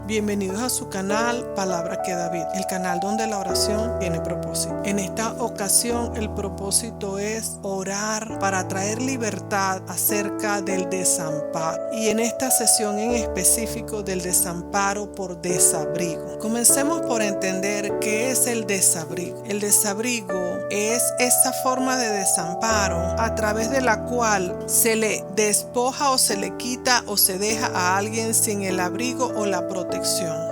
Bienvenidos a su canal Palabra que da vida, el canal donde la oración tiene propósito. En esta ocasión el propósito es orar para traer libertad acerca del desamparo, y en esta sesión en específico del desamparo por desabrigo. Comencemos por entender qué es el desabrigo. El desabrigo es esa forma de desamparo a través de la cual se le despoja o se le quita o se deja a alguien sin el abrigo o la protección.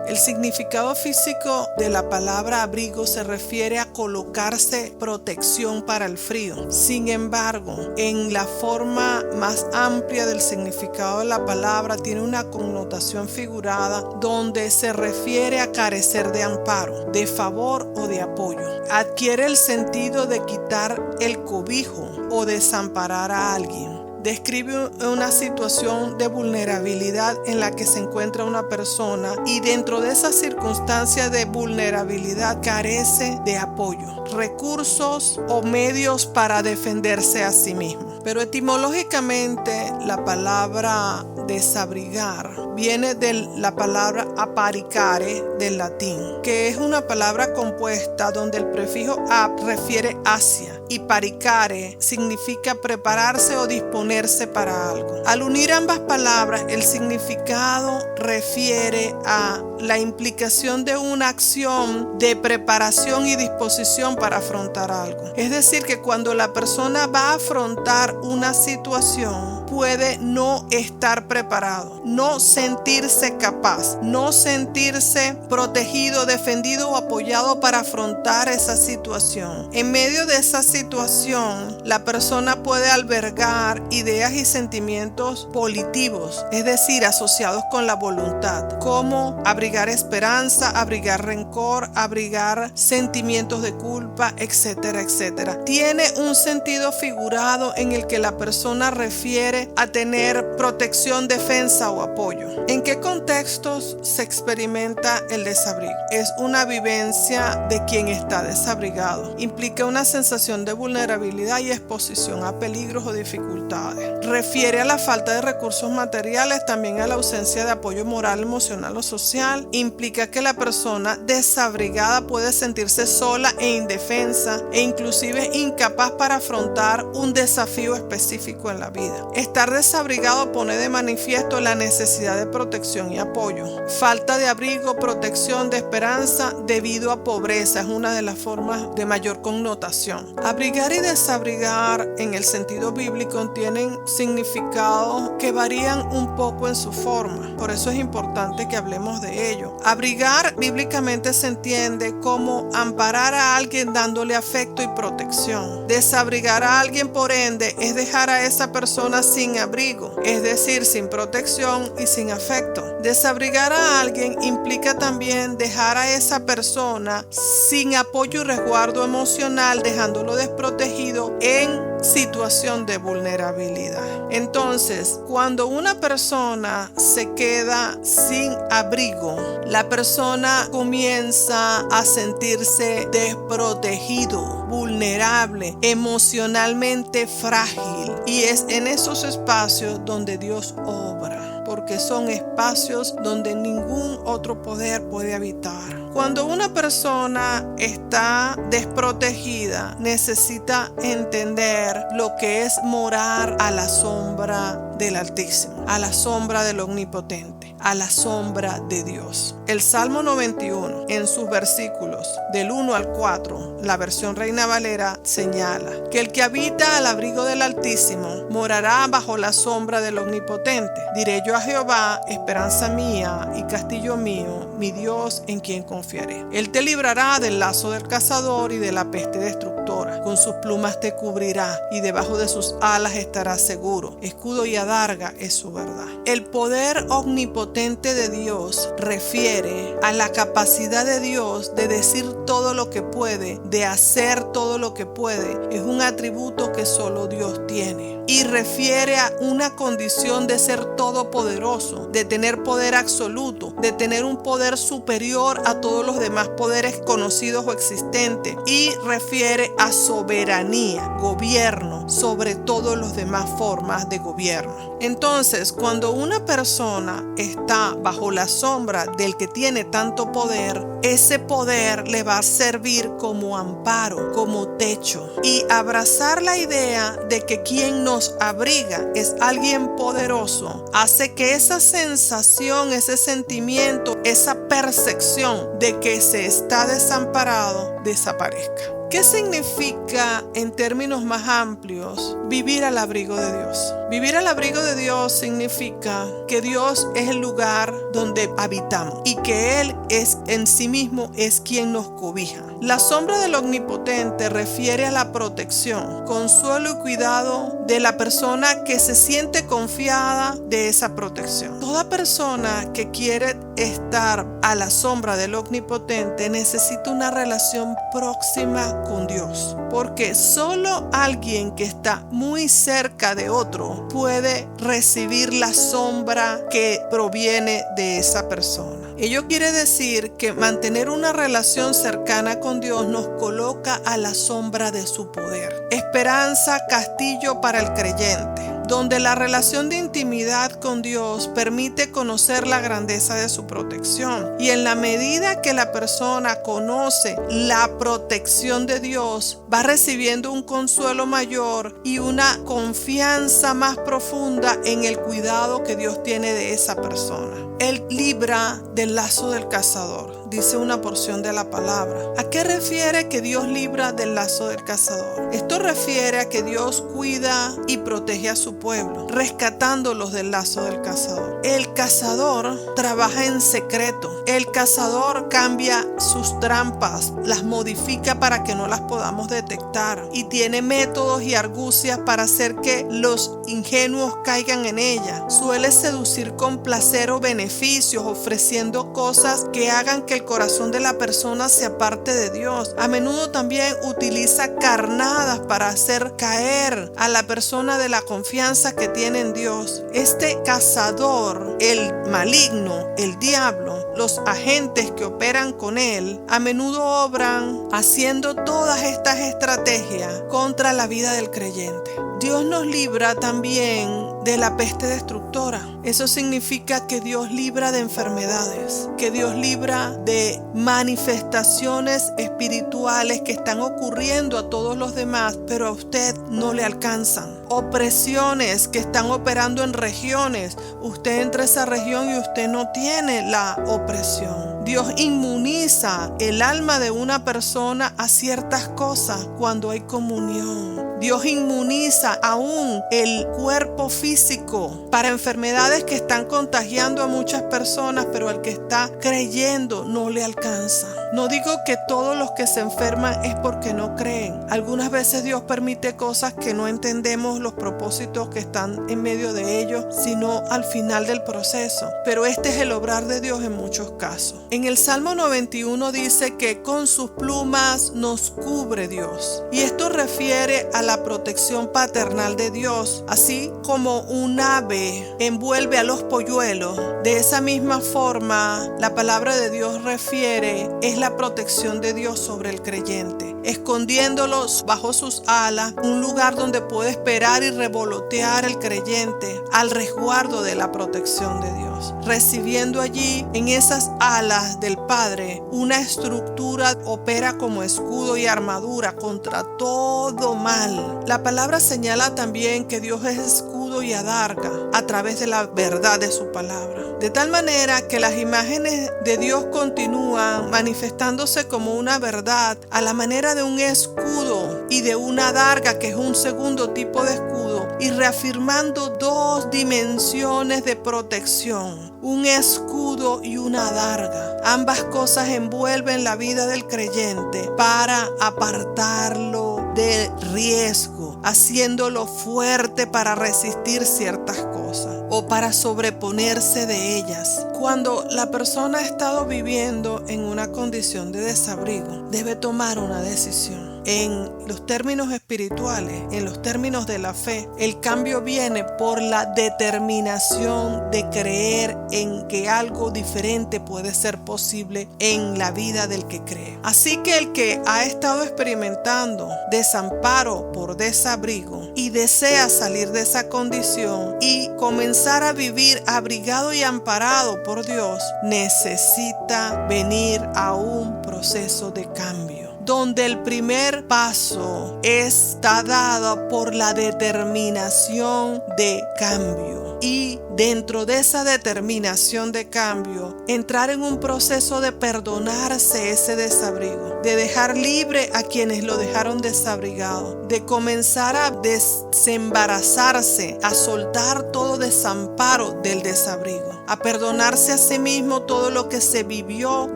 El significado físico de la palabra abrigo se refiere a colocarse protección para el frío. Sin embargo, en la forma más amplia del significado de la palabra tiene una connotación figurada donde se refiere a carecer de amparo, de favor o de apoyo. Adquiere el sentido de quitar el cobijo o desamparar a alguien. Describe una situación de vulnerabilidad en la que se encuentra una persona y dentro de esa circunstancia de vulnerabilidad carece de apoyo, recursos o medios para defenderse a sí mismo. Pero etimológicamente la palabra desabrigar viene de la palabra aparicare del latín, que es una palabra compuesta donde el prefijo ap refiere hacia y paricare significa prepararse o disponerse para algo. Al unir ambas palabras, el significado refiere a la implicación de una acción de preparación y disposición para afrontar algo. Es decir, que cuando la persona va a afrontar una situación, puede no estar preparado, no sentirse capaz, no sentirse protegido, defendido o apoyado para afrontar esa situación. En medio de esa situación, la persona puede albergar ideas y sentimientos volitivos, es decir, asociados con la voluntad, como abrigar esperanza, abrigar rencor, abrigar sentimientos de culpa, etcétera, etcétera. Tiene un sentido figurado en el que la persona refiere a tener protección, defensa o apoyo. ¿En qué contextos se experimenta el desabrigo? Es una vivencia de quien está desabrigado. Implica una sensación de vulnerabilidad y exposición a peligros o dificultades. Refiere a la falta de recursos materiales, también a la ausencia de apoyo moral, emocional o social. Implica que la persona desabrigada puede sentirse sola e indefensa e inclusive incapaz para afrontar un desafío específico en la vida. Estar desabrigado pone de manifiesto la necesidad de protección y apoyo. Falta de abrigo, protección, de esperanza debido a pobreza es una de las formas de mayor connotación. Abrigar y desabrigar en el sentido bíblico tienen significados que varían un poco en su forma. Por eso es importante que hablemos de ello. Abrigar bíblicamente se entiende como amparar a alguien dándole afecto y protección. Desabrigar a alguien, por ende, es dejar a esa persona sin abrigo, es decir, sin protección y sin afecto. Desabrigar a alguien implica también dejar a esa persona sin apoyo y resguardo emocional, dejándolo desprotegido en situación de vulnerabilidad. Entonces, cuando una persona se queda sin abrigo, la persona comienza a sentirse desprotegido, vulnerable, emocionalmente frágil, y es en esos espacios donde Dios obra, porque son espacios donde ningún otro poder puede habitar. Cuando una persona está desprotegida, necesita entender lo que es morar a la sombra del Altísimo, a la sombra del Omnipotente, a la sombra de Dios. El Salmo 91, en sus versículos del 1 al 4, la versión Reina Valera señala que el que habita al abrigo del Altísimo morará bajo la sombra del Omnipotente. Diré yo a Jehová, esperanza mía y castillo mío, mi Dios en quien confiaré. Él te librará del lazo del cazador y de la peste destructora. Con sus plumas te cubrirá y debajo de sus alas estarás seguro. Escudo y adarga es su verdad. El poder omnipotente de Dios refiere a la capacidad de Dios de decir todo lo que puede, de hacer todo lo que puede. Es un atributo que solo Dios tiene. Y y refiere a una condición de ser todopoderoso, de tener poder absoluto, de tener un poder superior a todos los demás poderes conocidos o existentes, y refiere a soberanía, gobierno sobre todos los demás formas de gobierno. Entonces, cuando una persona está bajo la sombra del que tiene tanto poder, ese poder le va a servir como amparo, como techo, y abrazar la idea de que quien nos abriga es alguien poderoso hace que esa sensación, ese sentimiento, esa percepción de que se está desamparado desaparezca. ¿Qué significa en términos más amplios vivir al abrigo de Dios? Vivir al abrigo de Dios significa que Dios es el lugar donde habitamos y que Él es en sí mismo es quien nos cobija. La sombra del Omnipotente refiere a la protección, consuelo y cuidado de la persona que se siente confiada de esa protección. Toda persona que quiere estar a la sombra del Omnipotente necesita una relación próxima con Dios, porque solo alguien que está muy cerca de otro puede recibir la sombra que proviene de esa persona. Ello quiere decir que mantener una relación cercana con Dios nos coloca a la sombra de su poder. Esperanza, castillo para el creyente, donde la relación de intimidad con Dios permite conocer la grandeza de su protección. Y en la medida que la persona conoce la protección de Dios, va recibiendo un consuelo mayor y una confianza más profunda en el cuidado que Dios tiene de esa persona. Él libra del lazo del cazador, dice una porción de la palabra. ¿A qué refiere que Dios libra del lazo del cazador? Esto refiere a que Dios cuida y protege a su pueblo, rescatándolos del lazo del cazador. El cazador trabaja en secreto. El cazador cambia sus trampas, las modifica para que no las podamos detectar, y tiene métodos y argucias para hacer que los ingenuos caigan en ella. Suele seducir con placer o beneficios, ofreciendo cosas que hagan que el corazón de la persona se aparte de Dios. A menudo también utiliza carnadas para hacer caer a la persona de la confianza que tiene en Dios. Este cazador, el maligno, el diablo, los agentes que operan con él, a menudo obran haciendo todas estas estrategias contra la vida del creyente. Dios nos libra también de la peste destructora. Eso significa que Dios libra de enfermedades, que Dios libra de manifestaciones espirituales que están ocurriendo a todos los demás, pero a usted no le alcanzan. Opresiones que están operando en regiones. Usted entra a esa región y usted no tiene la opresión. Dios inmuniza el alma de una persona a ciertas cosas cuando hay comunión. Dios inmuniza aún el cuerpo físico para enfermedades que están contagiando a muchas personas, pero al que está creyendo no le alcanza. No digo que todos los que se enferman es porque no creen. Algunas veces Dios permite cosas que no entendemos los propósitos que están en medio de ellos, sino al final del proceso. Pero este es el obrar de Dios en muchos casos. En el Salmo 91 dice que con sus plumas nos cubre Dios. Y esto refiere a la protección paternal de Dios. Así como un ave envuelve a los polluelos, de esa misma forma la palabra de Dios refiere es la protección de Dios sobre el creyente, escondiéndolos bajo sus alas, un lugar donde puede esperar y revolotear el creyente al resguardo de la protección de Dios, recibiendo allí en esas alas del Padre una estructura, opera como escudo y armadura contra todo mal. La palabra señala también que Dios es escudo y adarga a través de la verdad de su palabra, de tal manera que las imágenes de Dios continúan manifestándose como una verdad a la manera de un escudo y de una adarga, que es un segundo tipo de escudo, y reafirmando dos dimensiones de protección, un escudo y una adarga. Ambas cosas envuelven la vida del creyente para apartarlo de riesgo, haciéndolo fuerte para resistir ciertas cosas o para sobreponerse de ellas. Cuando la persona ha estado viviendo en una condición de desabrigo, debe tomar una decisión. en los términos espirituales, en los términos de la fe, el cambio viene por la determinación de creer en que algo diferente puede ser posible en la vida del que cree. Así que el que ha estado experimentando desamparo por desabrigo y desea salir de esa condición y comenzar a vivir abrigado y amparado por Dios, necesita venir a un proceso de cambio, donde el primer paso está dado por la determinación de cambio. Y dentro de esa determinación de cambio, entrar en un proceso de perdonarse ese desabrigo, de dejar libre a quienes lo dejaron desabrigado, de comenzar a desembarazarse, a soltar todo desamparo del desabrigo, a perdonarse a sí mismo todo lo que se vivió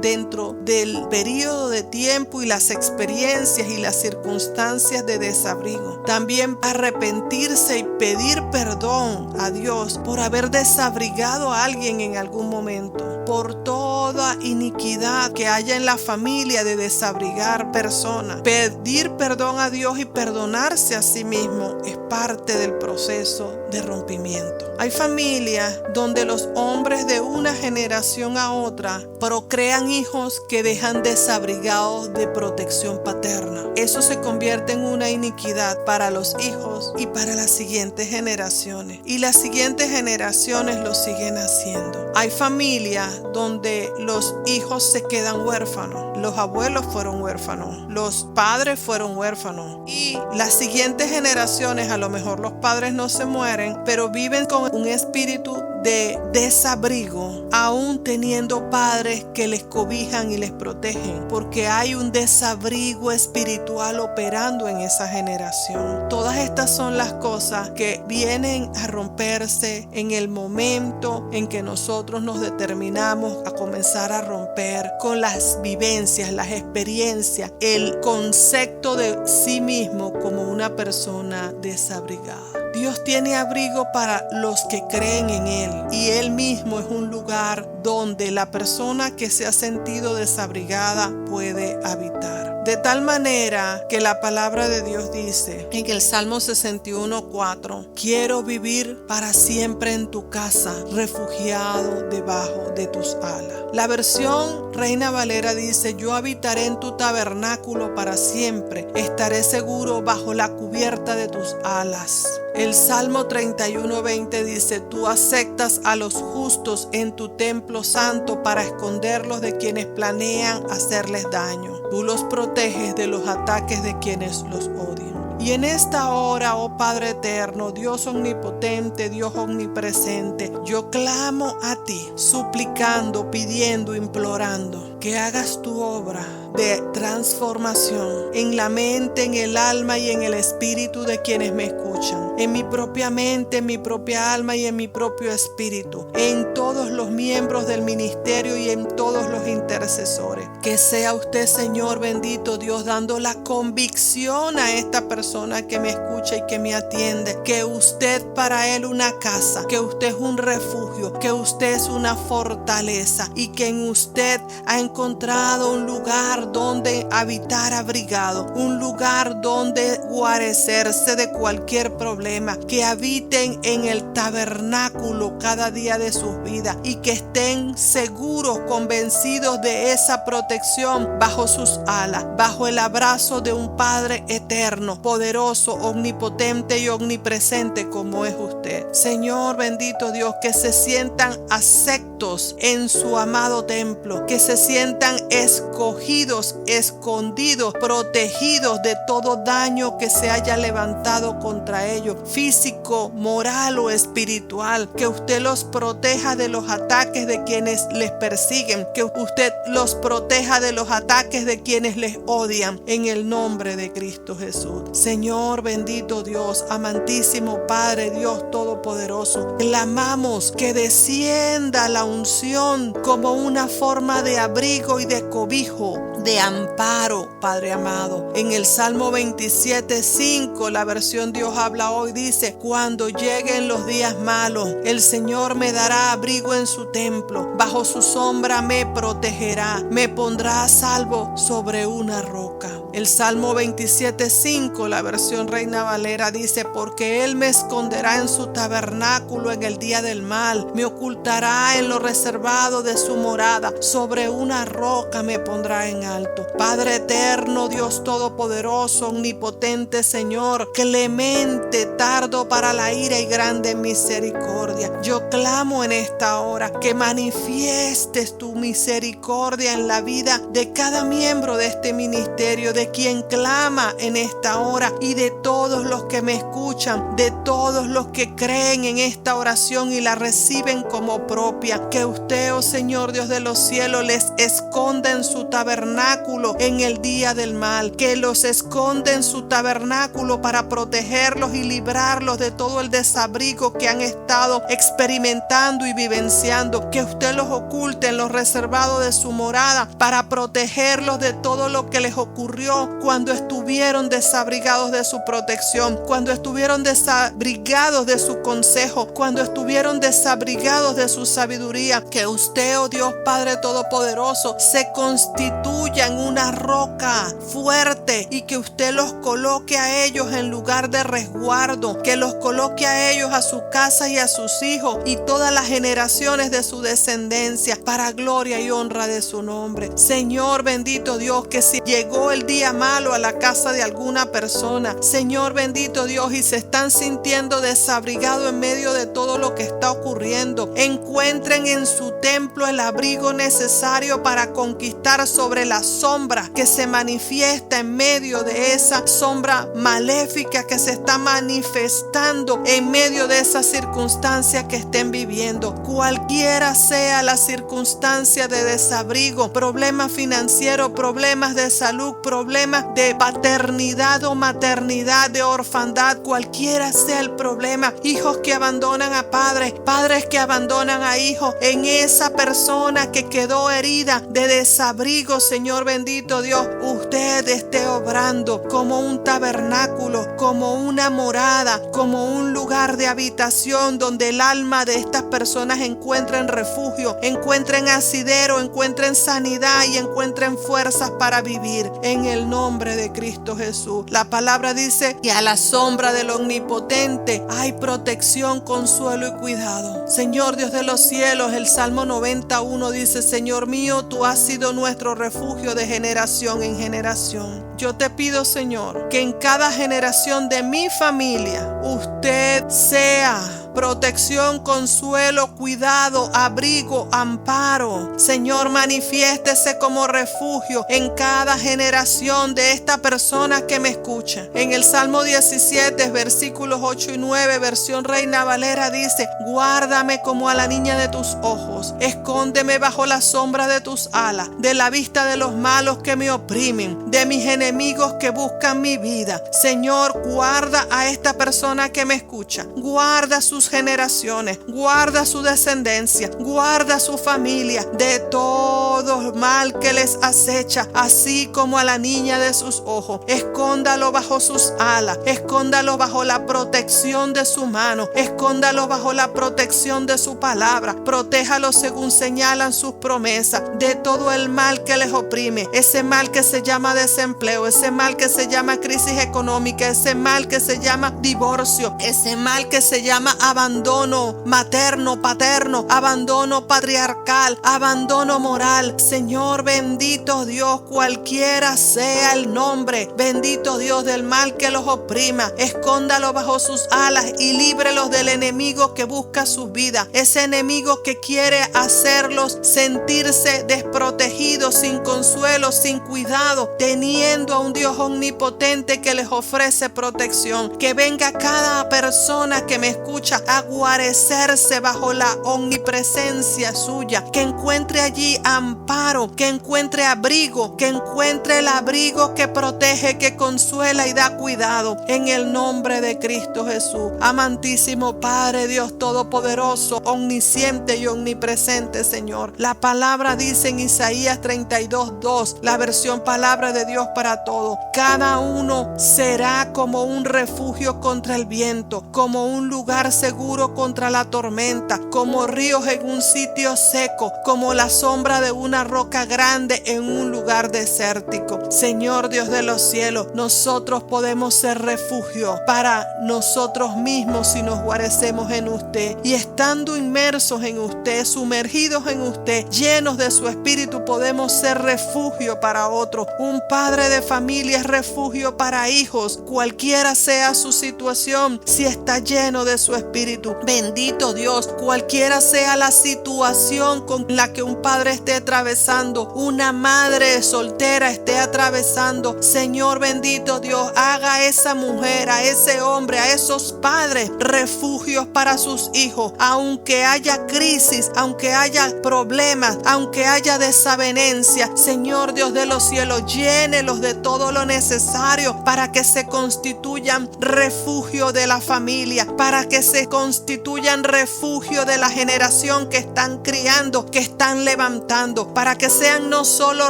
dentro del periodo de tiempo y las experiencias y las circunstancias de desabrigo. También arrepentirse y pedir perdón a Dios por haber desabrigado a alguien en algún momento, por toda iniquidad que haya en la familia de desabrigar personas. Pedir perdón a Dios y perdonarse a sí mismo es parte del proceso de rompimiento. Hay familias donde los hombres de una generación a otra procrean hijos que dejan desabrigados de protección paterna. Eso se convierte en una iniquidad para los hijos y para las siguientes generaciones. Y las siguientes generaciones lo siguen haciendo. Hay familias donde los hijos se quedan huérfanos. Los abuelos fueron huérfanos. Los padres fueron huérfanos. Y las siguientes generaciones, a lo mejor los padres no se mueren, pero viven con un espíritu de desabrigo, aún teniendo padres que les cobijan y les protegen, porque hay un desabrigo espiritual operando en esa generación. Todas estas son las cosas que vienen a romperse en el momento en que nosotros nos determinamos a comenzar a romper con las vivencias, las experiencias, el concepto de sí mismo como una persona desabrigada. Dios tiene abrigo para los que creen en Él, y Él mismo es un lugar donde la persona que se ha sentido desabrigada puede habitar. De tal manera que la palabra de Dios dice en el Salmo 61:4: quiero vivir para siempre en tu casa, refugiado debajo de tus alas. La versión Reina Valera dice: yo habitaré en tu tabernáculo para siempre, estaré seguro bajo la cubierta de tus alas. El Salmo 31:20 dice: tú aceptas a los justos en tu templo santo para esconderlos de quienes planean hacerles daño. Tú los proteges de los ataques de quienes los odian. Y en esta hora, oh Padre eterno, Dios omnipotente, Dios omnipresente, yo clamo a ti, suplicando, pidiendo, implorando que hagas tu obra de transformación en la mente, en el alma y en el espíritu de quienes me escuchan, en mi propia mente, en mi propia alma y en mi propio espíritu, en todos los miembros del ministerio y en todos los intercesores. Que sea usted, Señor bendito Dios, dando la convicción a esta persona que me escucha y que me atiende, que usted para él una casa, que usted es un refugio, que usted es una fortaleza y que en usted ha encontrado un lugar donde habitar abrigado, un lugar donde guarecerse de cualquier problema, que habiten en el tabernáculo cada día de sus vidas y que estén seguros, convencidos de esa protección bajo sus alas, bajo el abrazo de un Padre eterno, poderoso, omnipotente y omnipresente como es usted. Señor bendito Dios, que se sientan aceptos en su amado templo, que se sientan escogidos, escondidos, protegidos de todo daño que se haya levantado contra ellos, físico, moral o espiritual, que usted los proteja de los ataques de quienes les persiguen, que usted los proteja de los ataques de quienes les odian, en el nombre de Cristo Jesús. Señor bendito Dios, amantísimo Padre Dios todopoderoso, clamamos que descienda la unción como una forma de abrigo y de cobijo, de amparo, Padre amado. En el Salmo 27:5, la versión Dios habla hoy, dice: cuando lleguen los días malos, el Señor me dará abrigo en su templo, bajo su sombra me protegerá, me pondrá a salvo sobre una roca. El Salmo 27:5, la versión Reina Valera, dice: porque Él me esconderá en su tabernáculo en el día del mal, me ocultará en lo reservado de su morada, sobre una roca me pondrá en alto. Padre eterno, Dios todopoderoso, omnipotente Señor, clemente, tardo para la ira y grande en misericordia, yo clamo en esta hora que manifiestes tu misericordia en la vida de cada miembro de este ministerio, de quien clama en esta hora y de todos los que me escuchan, de todos los que creen en esta oración y la reciben como propia. Que usted, oh Señor Dios de los cielos, les esconda en su tabernáculo en el día del mal, que los esconda en su tabernáculo para protegerlos y librarlos de todo el desabrigo que han estado experimentando y vivenciando. Que usted los oculte en los reservados de su morada para protegerlos de todo lo que les ocurrió cuando estuvieron desabrigados de su protección, cuando estuvieron desabrigados de su consejo, cuando estuvieron desabrigados de su sabiduría. Que usted, oh Dios Padre Todopoderoso, se constituya en una roca fuerte y que usted los coloque a ellos en lugar de resguardo, que los coloque a ellos, a su casa y a sus hijos y todas las generaciones de su descendencia, para gloria y honra de su nombre. Señor bendito Dios, que si llegó el día malo a la casa de alguna persona, Señor bendito Dios, y se están sintiendo desabrigados en medio de todo lo que está ocurriendo, encuentren en su templo el abrigo necesario para conquistar sobre la sombra que se manifiesta en medio de esa sombra maléfica que se está manifestando en medio de esa circunstancia que estén viviendo. Cualquiera sea la circunstancia de desabrigo, problemas financieros, problemas de salud, problemas de paternidad o maternidad, de orfandad, cualquiera sea el problema, hijos que abandonan a padres, padres que abandonan a hijos, en esa persona que quedó herida de desabrigo, Señor bendito Dios, usted esté obrando como un tabernáculo, como una morada, como un lugar de habitación donde el alma de estas personas encuentren refugio, encuentren asidero, encuentren sanidad y encuentren fuerzas para vivir en el nombre de Cristo Jesús. La palabra dice que a la sombra del Omnipotente hay protección, consuelo y cuidado. Señor Dios de los cielos, el Salmo 91 dice: Señor mío, tú has sido nuestro refugio de generación en generación. Yo te pido, Señor, que en cada generación de mi familia usted sea protección, consuelo, cuidado, abrigo, amparo. Señor, manifiéstese como refugio en cada generación de esta persona que me escucha. En el Salmo 17, versículos 8 y 9, versión Reina Valera, dice: guárdame como a la niña de tus ojos, escóndeme bajo la sombra de tus alas, de la vista de los malos que me oprimen, de mis enemigos que buscan mi vida. Señor, guarda a esta persona que me escucha, guarda sus generaciones, guarda su descendencia, guarda su familia de todo mal que les acecha, así como a la niña de sus ojos. Escóndalo bajo sus alas, escóndalo bajo la protección de su mano, escóndalo bajo la protección de su palabra, protéjalo según señalan sus promesas de todo el mal que les oprime, ese mal que se llama desempleo, ese mal que se llama crisis económica, ese mal que se llama divorcio, ese mal que se llama abandono materno, paterno, abandono patriarcal, abandono moral. Señor bendito Dios, cualquiera sea el nombre, bendito Dios, del mal que los oprima, escóndalo bajo sus alas y líbrelos del enemigo que busca su vida, ese enemigo que quiere hacerlos sentirse desprotegidos, sin consuelo, sin cuidado, teniendo a un Dios omnipotente que les ofrece protección. Que venga cada persona que me escucha a guarecerse bajo la omnipresencia suya, que encuentre allí amparo, que encuentre abrigo, que encuentre el abrigo que protege, que consuela y da cuidado, en el nombre de Cristo Jesús. Amantísimo Padre Dios Todopoderoso, omnisciente y omnipresente, Señor, la palabra dice en Isaías 32:2, la versión Palabra de Dios para Todo: cada uno será como un refugio contra el viento, como un lugar seguro seguro contra la tormenta, como ríos en un sitio seco, como la sombra de una roca grande en un lugar desértico. Señor Dios de los cielos, nosotros podemos ser refugio para nosotros mismos si nos guarecemos en usted, y estando inmersos en usted, sumergidos en usted, llenos de su espíritu, podemos ser refugio para otros. Un padre de familia es refugio para hijos, cualquiera sea su situación, si está lleno de su espíritu. Bendito Dios, cualquiera sea la situación con la que un padre esté atravesando, una madre soltera esté atravesando, Señor bendito Dios, haga a esa mujer, a ese hombre, a esos padres refugios para sus hijos, aunque haya crisis, aunque haya problemas, aunque haya desavenencia. Señor Dios de los cielos, llénelos de todo lo necesario para que se constituyan refugio de la familia, para que se constituyan refugio de la generación que están criando, que están levantando, para que sean no solo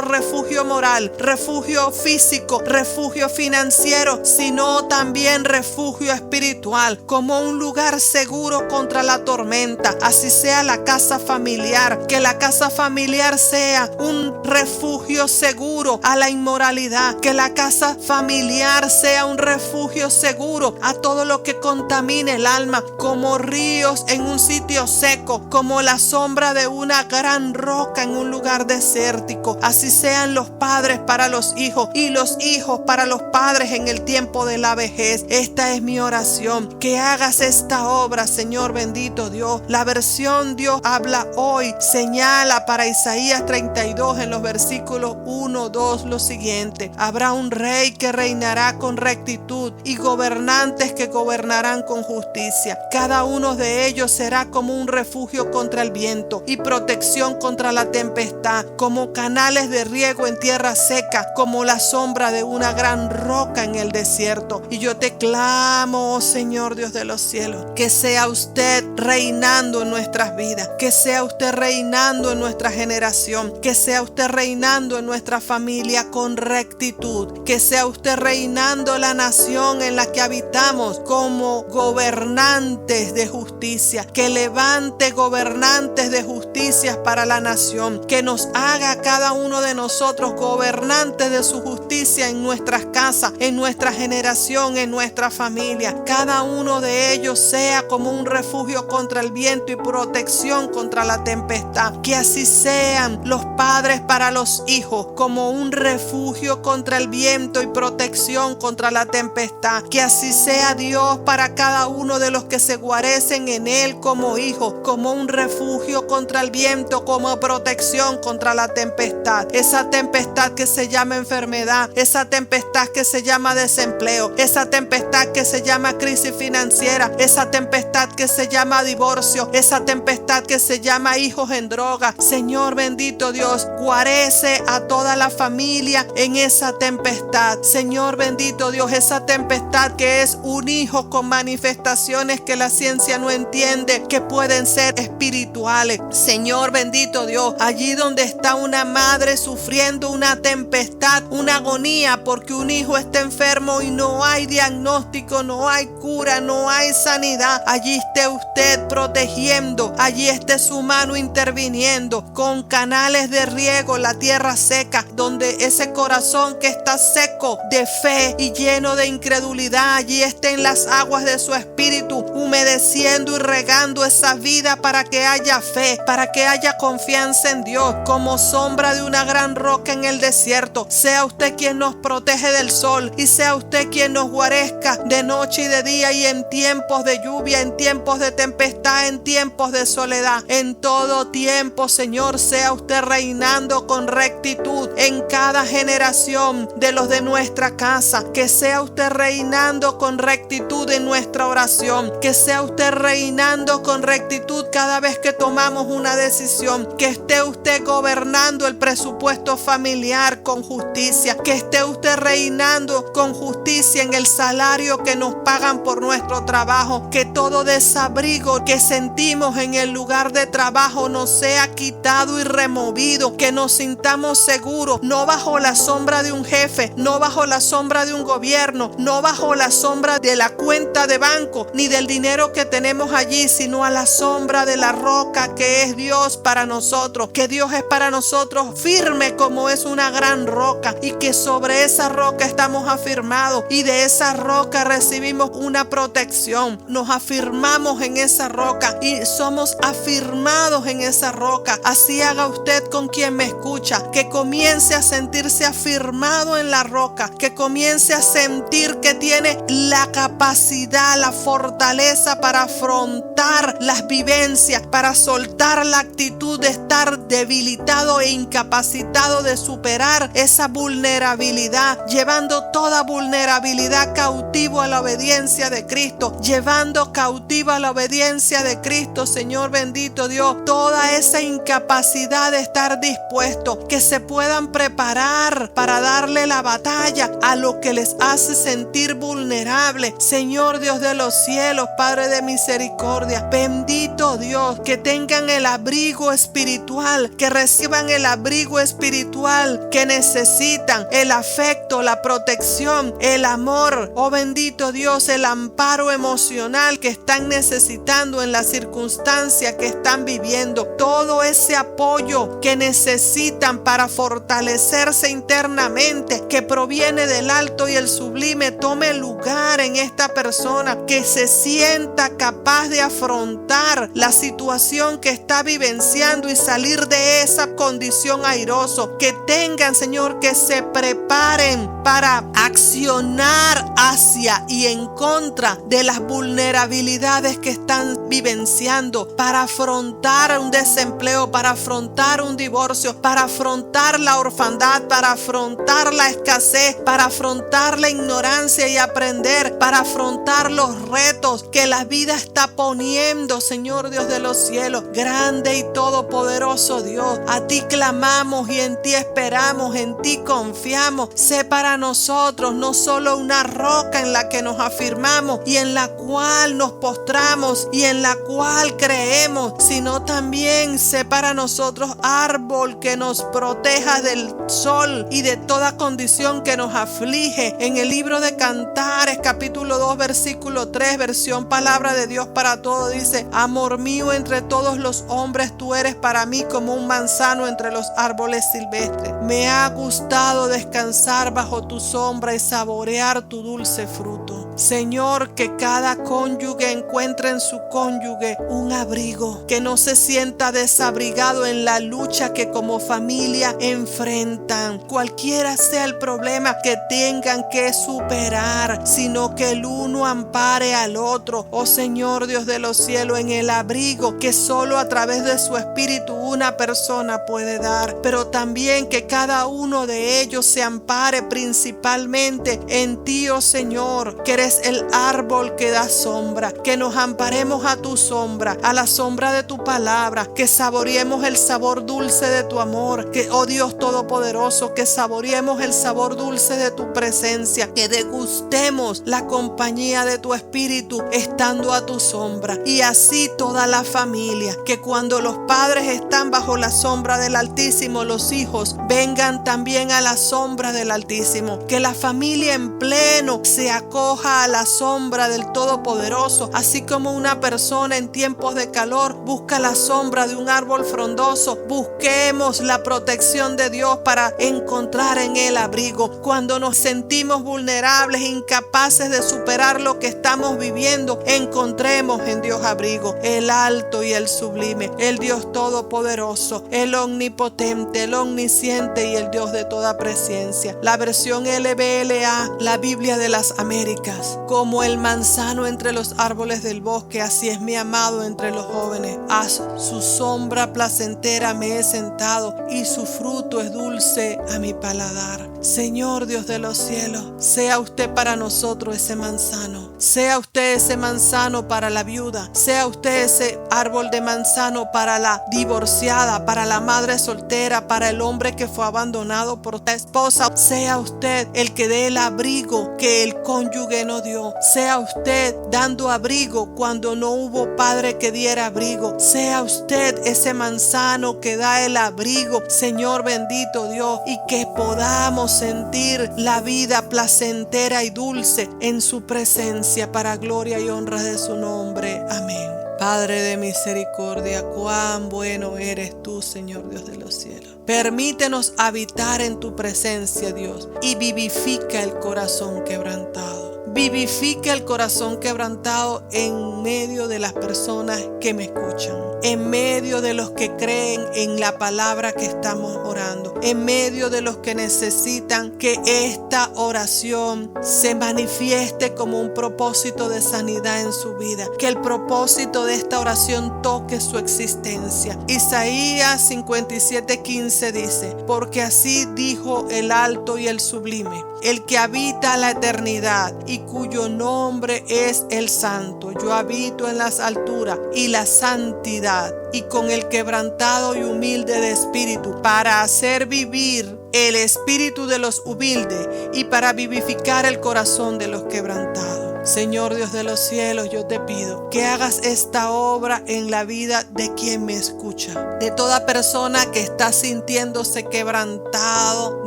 refugio moral, refugio físico, refugio financiero, sino también refugio espiritual, como un lugar seguro contra la tormenta. Así sea la casa familiar, que la casa familiar sea un refugio seguro a la inmoralidad, que la casa familiar sea un refugio seguro a todo lo que contamine el alma, como ríos en un sitio seco, como la sombra de una gran roca en un lugar desértico. Así sean los padres para los hijos y los hijos para los padres en el tiempo de la vejez. Esta es mi oración, que hagas esta obra, Señor bendito Dios. La versión Dios habla hoy señala para Isaías 32 en los versículos 1, 2 lo siguiente: habrá un rey que reinará con rectitud y gobernantes que gobernarán con justicia. Cada uno de ellos será como un refugio contra el viento y protección contra la tempestad, como canales de riego en tierra seca, como la sombra de una gran roca en el desierto. Y yo te clamo, oh Señor Dios de los cielos, que sea usted reinando en nuestras vidas, que sea usted reinando en nuestra generación, que sea usted reinando en nuestra familia con rectitud, que sea usted reinando la nación en la que habitamos como gobernantes de justicia, que levante gobernantes de justicia para la nación, que nos haga a cada uno de nosotros gobernantes de su justicia en nuestras casas, en nuestra generación, en nuestra familia. Cada uno de ellos sea como un refugio contra el viento y protección contra la tempestad. Que así sean los padres para los hijos, como un refugio contra el viento y protección contra la tempestad. Que así sea Dios para cada uno de los que se guarecen en Él como hijos, como un refugio contra el viento, como protección contra la tempestad. Esa tempestad que se llama enfermedad, esa tempestad que se llama desempleo, esa tempestad que se llama crisis financiera, esa tempestad que se llama divorcio, esa tempestad que se llama hijos en droga. Señor bendito Dios, guarece a toda la familia en esa tempestad. Señor bendito Dios, esa tempestad que es un hijo con manifestaciones que la ciencia no entiende, que pueden ser espirituales. Señor bendito Dios, allí donde está una madre sufriendo una tempestad, una agonía porque un hijo está enfermo y no hay diagnóstico, no hay cura, no hay sanidad, allí esté usted protegiendo, allí esté su mano interviniendo con canales de riego, la tierra seca, donde ese corazón que está seco de fe y lleno de incredulidad, allí estén las aguas de su espíritu humedeciendo y regando esa vida para que haya fe, para que haya confianza en Dios, como sombra de una gran roca en el desierto. Sea usted quien nos protege del sol y sea usted quien nos guarezca de noche y de día, y en tiempos de lluvia, en tiempos de tempestad, en tiempos de soledad, en todo tiempo, Señor, sea usted reinando con rectitud en cada generación de los de nuestra casa, que sea usted reinando con rectitud en nuestra oración, que sea usted reinando con rectitud cada vez que tomamos una decisión, que esté usted gobernando el presupuesto familiar con justicia, que esté usted reinando con justicia en el salario que nos pagan por nuestro trabajo, que todo desabrigo que sentimos en el lugar de trabajo nos sea quitado y removido, que nos sintamos seguros, no bajo la sombra de un jefe, no bajo la sombra de un gobierno, no bajo la sombra de la cuenta de banco, ni del dinero dinero que tenemos allí, sino a la sombra de la roca que es Dios para nosotros, que Dios es para nosotros firme como es una gran roca, y que sobre esa roca estamos afirmados, y de esa roca recibimos una protección. Nos afirmamos en esa roca y somos afirmados en esa roca. Así haga usted con quien me escucha, que comience a sentirse afirmado en la roca, que comience a sentir que tiene la capacidad, la fortaleza para afrontar las vivencias, para soltar la actitud de estar debilitado e incapacitado de superar esa vulnerabilidad, llevando toda vulnerabilidad cautivo a la obediencia de Cristo, llevando cautiva a la obediencia de Cristo, Señor bendito Dios, toda esa incapacidad de estar dispuesto, que se puedan preparar para darle la batalla a lo que les hace sentir vulnerable. Señor Dios de los cielos, Padre de misericordia, bendito Dios, que tengan el abrigo espiritual, que reciban el abrigo espiritual que necesitan, el afecto, la protección, el amor, oh bendito Dios, el amparo emocional que están necesitando en la circunstancia que están viviendo, todo ese apoyo que necesitan para fortalecerse internamente, que proviene del alto y el sublime, tome lugar en esta persona, que se sienta capaz de afrontar la situación que está vivenciando y salir de esa condición airoso, que tengan, Señor, que se preparen para accionar hacia y en contra de las vulnerabilidades que están vivenciando, para afrontar un desempleo, para afrontar un divorcio, para afrontar la orfandad, para afrontar la escasez, para afrontar la ignorancia y aprender, para afrontar los retos que la vida está poniendo, Señor Dios de los cielos, grande y todopoderoso Dios. A ti clamamos y en ti esperamos, en ti confiamos. Sé para nosotros no solo una roca en la que nos afirmamos y en la cual nos postramos y en la cual creemos, sino también sé para nosotros árbol que nos proteja del sol y de toda condición que nos aflige. En el libro de Cantares, capítulo 2, versículo 3, versión Palabra de Dios para Todo, dice: amor mío, entre todos los hombres tú eres para mí como un manzano entre los árboles silvestres. Me ha gustado descansar bajo tu sombra y saborear tu dulce fruto. Señor, que cada cónyuge encuentre en su cónyuge un abrigo, que no se sienta desabrigado en la lucha que como familia enfrentan, cualquiera sea el problema que tengan que superar, sino que el uno ampare al otro. Oh Señor Dios de los cielos, en el abrigo que solo a través de su espíritu una persona puede dar, pero también que cada uno de ellos se ampare principalmente en ti, oh Señor, que eres el árbol que da sombra, que nos amparemos a tu sombra, a la sombra de tu palabra, que saboreemos el sabor dulce de tu amor, que, oh Dios todopoderoso, que saboreemos el sabor dulce de tu presencia, que degustemos la compañía de tu espíritu estando a tu sombra. Y así toda la familia, que cuando los padres están bajo la sombra del Altísimo, los hijos vengan también a la sombra del Altísimo, que la familia en pleno se acoja a la sombra del Todopoderoso, así como una persona en tiempos de calor busca la sombra de un árbol frondoso. Busquemos la protección de Dios para encontrar en él abrigo. Cuando nos sentimos vulnerables, incapaces de superar lo que estamos viviendo, encontremos en Dios abrigo, el alto y el sublime, el Dios todopoderoso, el omnipotente, el omnisciente y el Dios de toda presencia. La versión LBLA, la Biblia de las Américas: como el manzano entre los árboles del bosque, así es mi amado entre los jóvenes. A su sombra placentera me he sentado y su fruto es dulce a mi paladar. Señor Dios de los cielos, sea usted para nosotros ese manzano, sea usted ese manzano para la viuda, sea usted ese árbol de manzano para la divorciada, para la madre soltera, para el hombre que fue abandonado por la esposa. Sea usted el que dé el abrigo que el cónyuge no bendito Dios, sea usted dando abrigo cuando no hubo padre que diera abrigo. Sea usted ese manzano que da el abrigo, Señor bendito Dios, y que podamos sentir la vida placentera y dulce en su presencia, para gloria y honra de su nombre. Amén. Padre de misericordia, cuán bueno eres tú, Señor Dios de los cielos. Permítenos habitar en tu presencia, Dios, y vivifica el corazón quebrantado. Vivifica el corazón quebrantado en medio de las personas que me escuchan, en medio de los que creen en la palabra que estamos orando, en medio de los que necesitan que esta oración se manifieste como un propósito de sanidad en su vida, que el propósito de esta oración toque su existencia. Isaías 57:15 dice: porque así dijo el alto y el sublime, el que habita la eternidad y cuyo nombre es el Santo. Yo habito en las alturas y la santidad, y con el quebrantado y humilde de espíritu, para hacer vivir el espíritu de los humildes y para vivificar el corazón de los quebrantados. Señor Dios de los cielos, yo te pido que hagas esta obra en la vida de quien me escucha, de toda persona que está sintiéndose quebrantado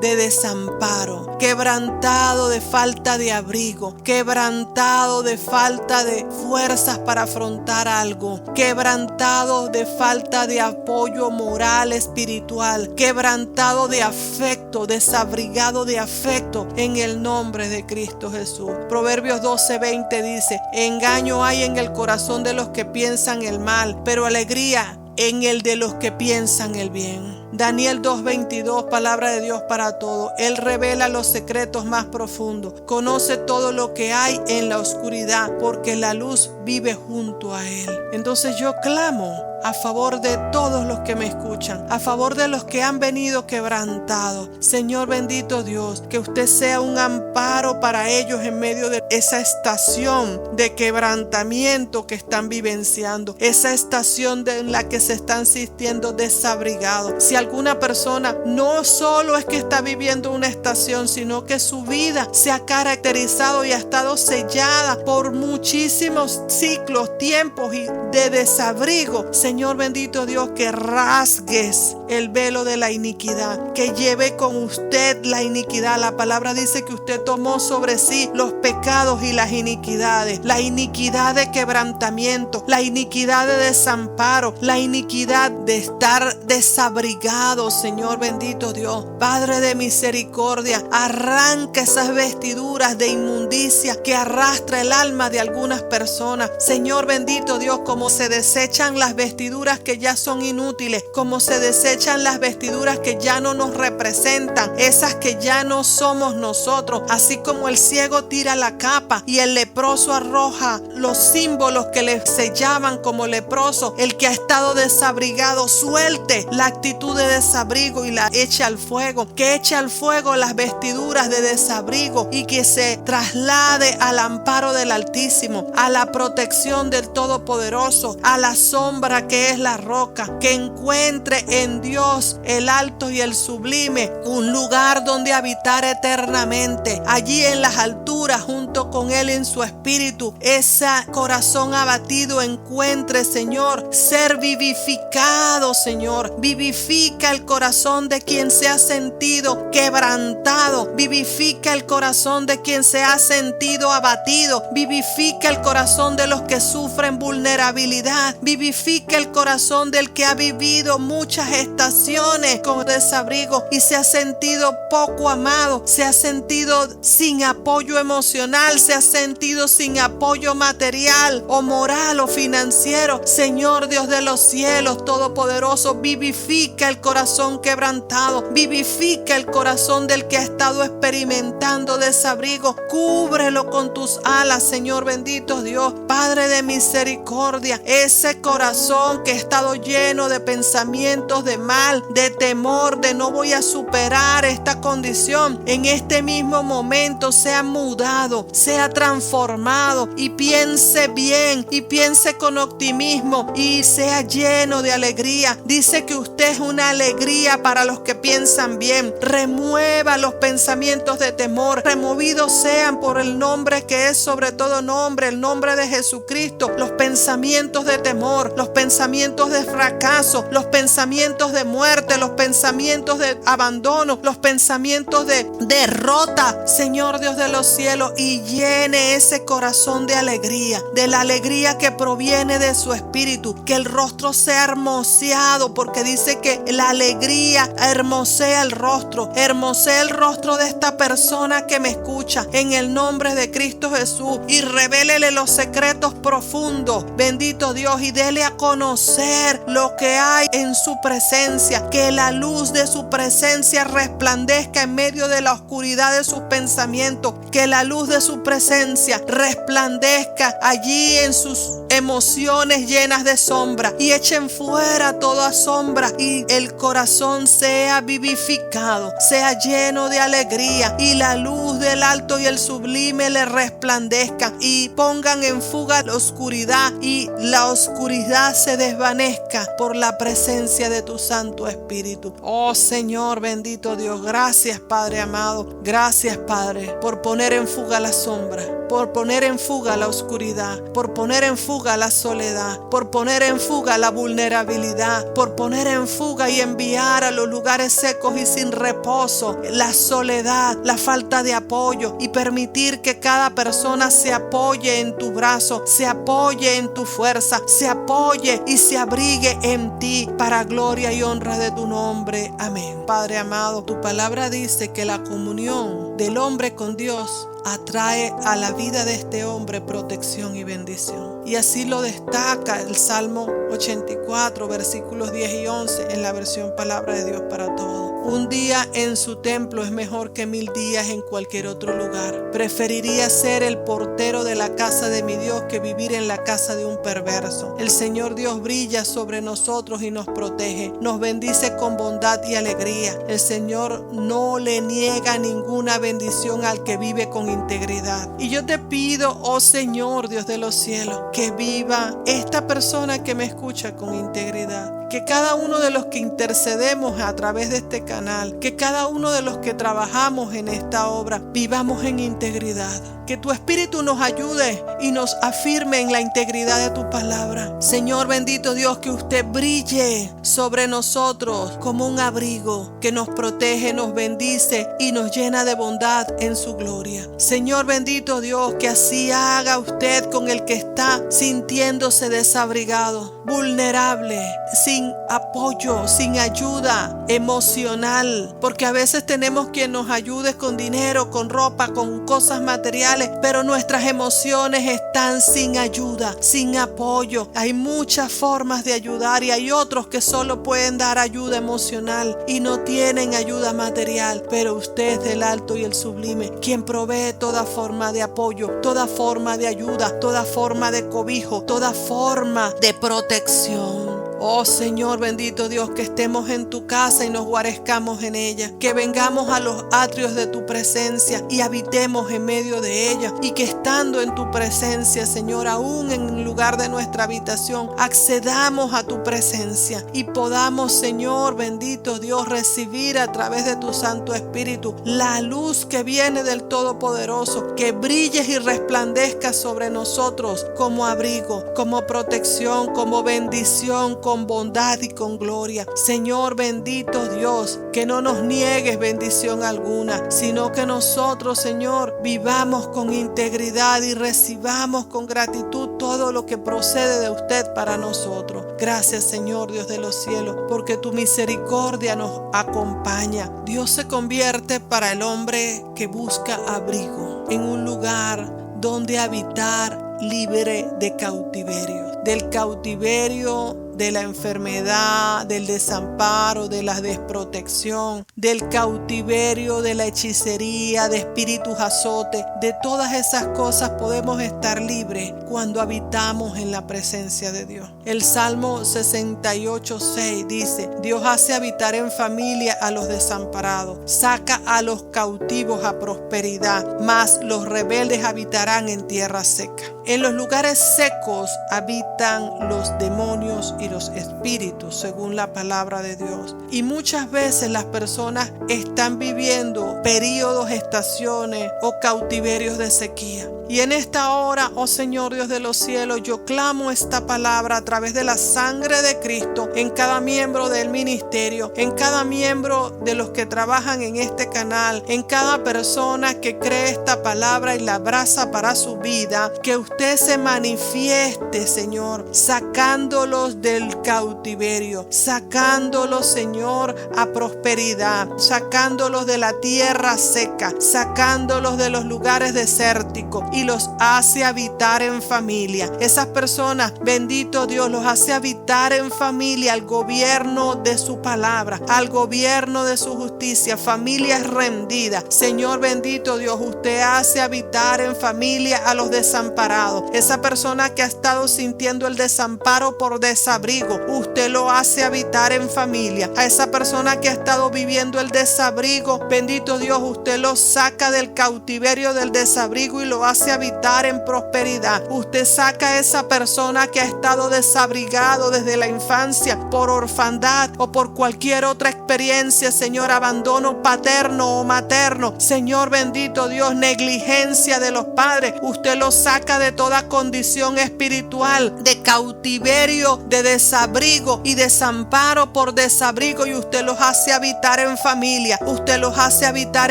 de desamparo, quebrantado de falta de abrigo, quebrantado de falta de fuerzas para afrontar algo, quebrantado de falta de apoyo moral, espiritual, quebrantado de afecto, desabrigado de afecto, en el nombre de Cristo Jesús. Proverbios 12:20 dice: engaño hay en el corazón de los que piensan el mal, pero alegría en el de los que piensan el bien. Daniel 2:22, palabra de Dios para todo. Él revela los secretos más profundos. Conoce todo lo que hay en la oscuridad, porque la luz vive junto a él. Entonces yo clamo a favor de todos los que me escuchan, a favor de los que han venido quebrantados. Señor bendito Dios, que usted sea un amparo para ellos en medio de esa estación de quebrantamiento que están vivenciando, esa estación en la que se están sintiendo desabrigados. Si alguna persona no solo es que está viviendo una estación, sino que su vida se ha caracterizado y ha estado sellada por muchísimos ciclos, tiempos y de desabrigo, Señor bendito Dios, que rasgues el velo de la iniquidad, que lleve con usted la iniquidad. La palabra dice que usted tomó sobre sí los pecados y las iniquidades, la iniquidad de quebrantamiento, la iniquidad de desamparo, la iniquidad de estar desabrigado. Señor bendito Dios, Padre de misericordia, arranca esas vestiduras de inmundicia que arrastra el alma de algunas personas. Señor bendito Dios, como se desechan las vestiduras que ya son inútiles, como se desechan las vestiduras que ya no nos representan, esas que ya no somos nosotros, así como el ciego tira la capa y el leproso arroja los símbolos que le sellaban como leproso. El que ha estado desabrigado suelte la actitud de desabrigo y la eche al fuego, que eche al fuego las vestiduras de desabrigo y que se traslade al amparo del Altísimo, a la protección del Todopoderoso, a la sombra que es la roca, que encuentre en Dios el alto y el sublime un lugar donde habitar eternamente, allí en las alturas junto con Él en su espíritu. Ese corazón abatido encuentre, Señor, ser vivificado. Señor, vivifica el corazón de quien se ha sentido quebrantado, vivifica el corazón de quien se ha sentido abatido, vivifica el corazón de los que sufren vulnerabilidad, vivifica el corazón del que ha vivido muchas estaciones con desabrigo y se ha sentido poco amado, se ha sentido sin apoyo emocional, se ha sentido sin apoyo material o moral o financiero. Señor Dios de los cielos todopoderoso, vivifica el corazón quebrantado, vivifica el corazón del que ha estado experimentando desabrigo, cúbrelo con tus alas, Señor bendito Dios, Padre de misericordia. Ese corazón corazón que ha estado lleno de pensamientos de mal, de temor, de no voy a superar esta condición, en este mismo momento sea mudado, sea transformado y piense bien y piense con optimismo y sea lleno de alegría. Dice que usted es una alegría para los que piensan bien. Remueva los pensamientos de temor, removidos sean por el nombre que es sobre todo nombre, el nombre de Jesucristo. Los pensamientos de temor, los pensamientos de fracaso, los pensamientos de muerte, los pensamientos de abandono, los pensamientos de derrota, Señor Dios de los cielos, y llene ese corazón de alegría, de la alegría que proviene de su espíritu, que el rostro sea hermoseado, porque dice que la alegría hermosea el rostro. Hermosea el rostro de esta persona que me escucha en el nombre de Cristo Jesús, y revélele los secretos profundos, bendito Dios, y dele a conocer lo que hay en su presencia, que la luz de su presencia resplandezca en medio de la oscuridad de sus pensamientos, que la luz de su presencia resplandezca allí en sus emociones llenas de sombra, y echen fuera toda sombra, y el corazón sea vivificado, sea lleno de alegría, y la luz del alto y el sublime le resplandezcan, y pongan en fuga la oscuridad, y la oscuridad se desvanezca por la presencia de tu Santo Espíritu. Oh Señor, bendito Dios, gracias Padre amado, gracias Padre por poner en fuga la sombra, por poner en fuga la oscuridad, por poner en fuga la soledad, por poner en fuga la vulnerabilidad, por poner en fuga y enviar a los lugares secos y sin reposo la soledad, la falta de apoyo, y permitir que cada persona se apoye en tu brazo, se apoye en tu fuerza, se apoye y se abrigue en ti para gloria y honra de tu nombre. Amén. Padre amado, tu palabra dice que la comunión del hombre con Dios atrae a la vida de este hombre protección y bendición. Y así lo destaca el Salmo 84, versículos 10 y 11 en la versión Palabra de Dios para Todos. Un día en su templo es mejor que 1000 días en cualquier otro lugar. Preferiría ser el portero de la casa de mi Dios que vivir en la casa de un perverso. El Señor Dios brilla sobre nosotros y nos protege. Nos bendice con bondad y alegría. El Señor no le niega ninguna bendición al que vive con integridad. Y yo te pido, oh Señor Dios de los cielos, que viva esta persona que me escucha con integridad. Que cada uno de los que intercedemos a través de este canal, que cada uno de los que trabajamos en esta obra, vivamos en integridad. Que tu Espíritu nos ayude y nos afirme en la integridad de tu palabra. Señor bendito Dios, que usted brille sobre nosotros como un abrigo que nos protege, nos bendice y nos llena de bondad en su gloria. Señor bendito Dios, que así haga usted con el que está sintiéndose desabrigado, vulnerable, sin apoyo, sin ayuda emocional, porque a veces tenemos quien nos ayude con dinero, con ropa, con cosas materiales, pero nuestras emociones están sin ayuda, sin apoyo. Hay muchas formas de ayudar y hay otros que solo pueden dar ayuda emocional y no tienen ayuda material, pero usted es del alto y el sublime, quien provee toda forma de apoyo, toda forma de ayuda, toda forma de cobijo, toda forma de protección. Oh Señor bendito Dios, que estemos en tu casa y nos guarezcamos en ella, que vengamos a los atrios de tu presencia y habitemos en medio de ella, y que estando en tu presencia, Señor, aún en el lugar de nuestra habitación, accedamos a tu presencia y podamos, Señor bendito Dios, recibir a través de tu Santo Espíritu la luz que viene del Todopoderoso, que brilles y resplandezca sobre nosotros como abrigo, como protección, como bendición, con bondad y con gloria. Señor bendito Dios, que no nos niegues bendición alguna, sino que nosotros, Señor, vivamos con integridad y recibamos con gratitud todo lo que procede de usted para nosotros. Gracias, Señor Dios de los cielos, porque tu misericordia nos acompaña. Dios se convierte para el hombre que busca abrigo en un lugar donde habitar libre de cautiverio, del cautiverio de la enfermedad, del desamparo, de la desprotección, del cautiverio, de la hechicería, de espíritus azotes. De todas esas cosas podemos estar libres cuando habitamos en la presencia de Dios. El Salmo 68:6 dice: Dios hace habitar en familia a los desamparados, saca a los cautivos a prosperidad, mas los rebeldes habitarán en tierra seca. En los lugares secos habitan los demonios y los espíritus, según la palabra de Dios. Y muchas veces las personas están viviendo periodos, estaciones o cautiverios de sequía. Y en esta hora, oh Señor Dios de los cielos, yo clamo esta palabra a través de la sangre de Cristo en cada miembro del ministerio, en cada miembro de los que trabajan en este canal, en cada persona que cree esta palabra y la abraza para su vida. Que usted se manifieste, Señor, sacándolos del cautiverio, sacándolos, Señor, a prosperidad, sacándolos de la tierra seca, sacándolos de los lugares desérticos, y los hace habitar en familia. Esas personas, bendito Dios, los hace habitar en familia al gobierno de su palabra, al gobierno de su justicia, familias rendidas. Señor bendito Dios, usted hace habitar en familia a los desamparados. Esa persona que ha estado sintiendo el desamparo por desabrigo, usted lo hace habitar en familia. A esa persona que ha estado viviendo el desabrigo, bendito Dios, usted lo saca del cautiverio del desabrigo y lo hace habitar en prosperidad. Usted saca a esa persona que ha estado desabrigado desde la infancia por orfandad o por cualquier otra experiencia, Señor, abandono paterno o materno, Señor bendito Dios, negligencia de los padres. Usted lo saca de toda condición espiritual, de cautiverio, de desabrigo y desamparo por desabrigo, y usted los hace habitar en familia. Usted los hace habitar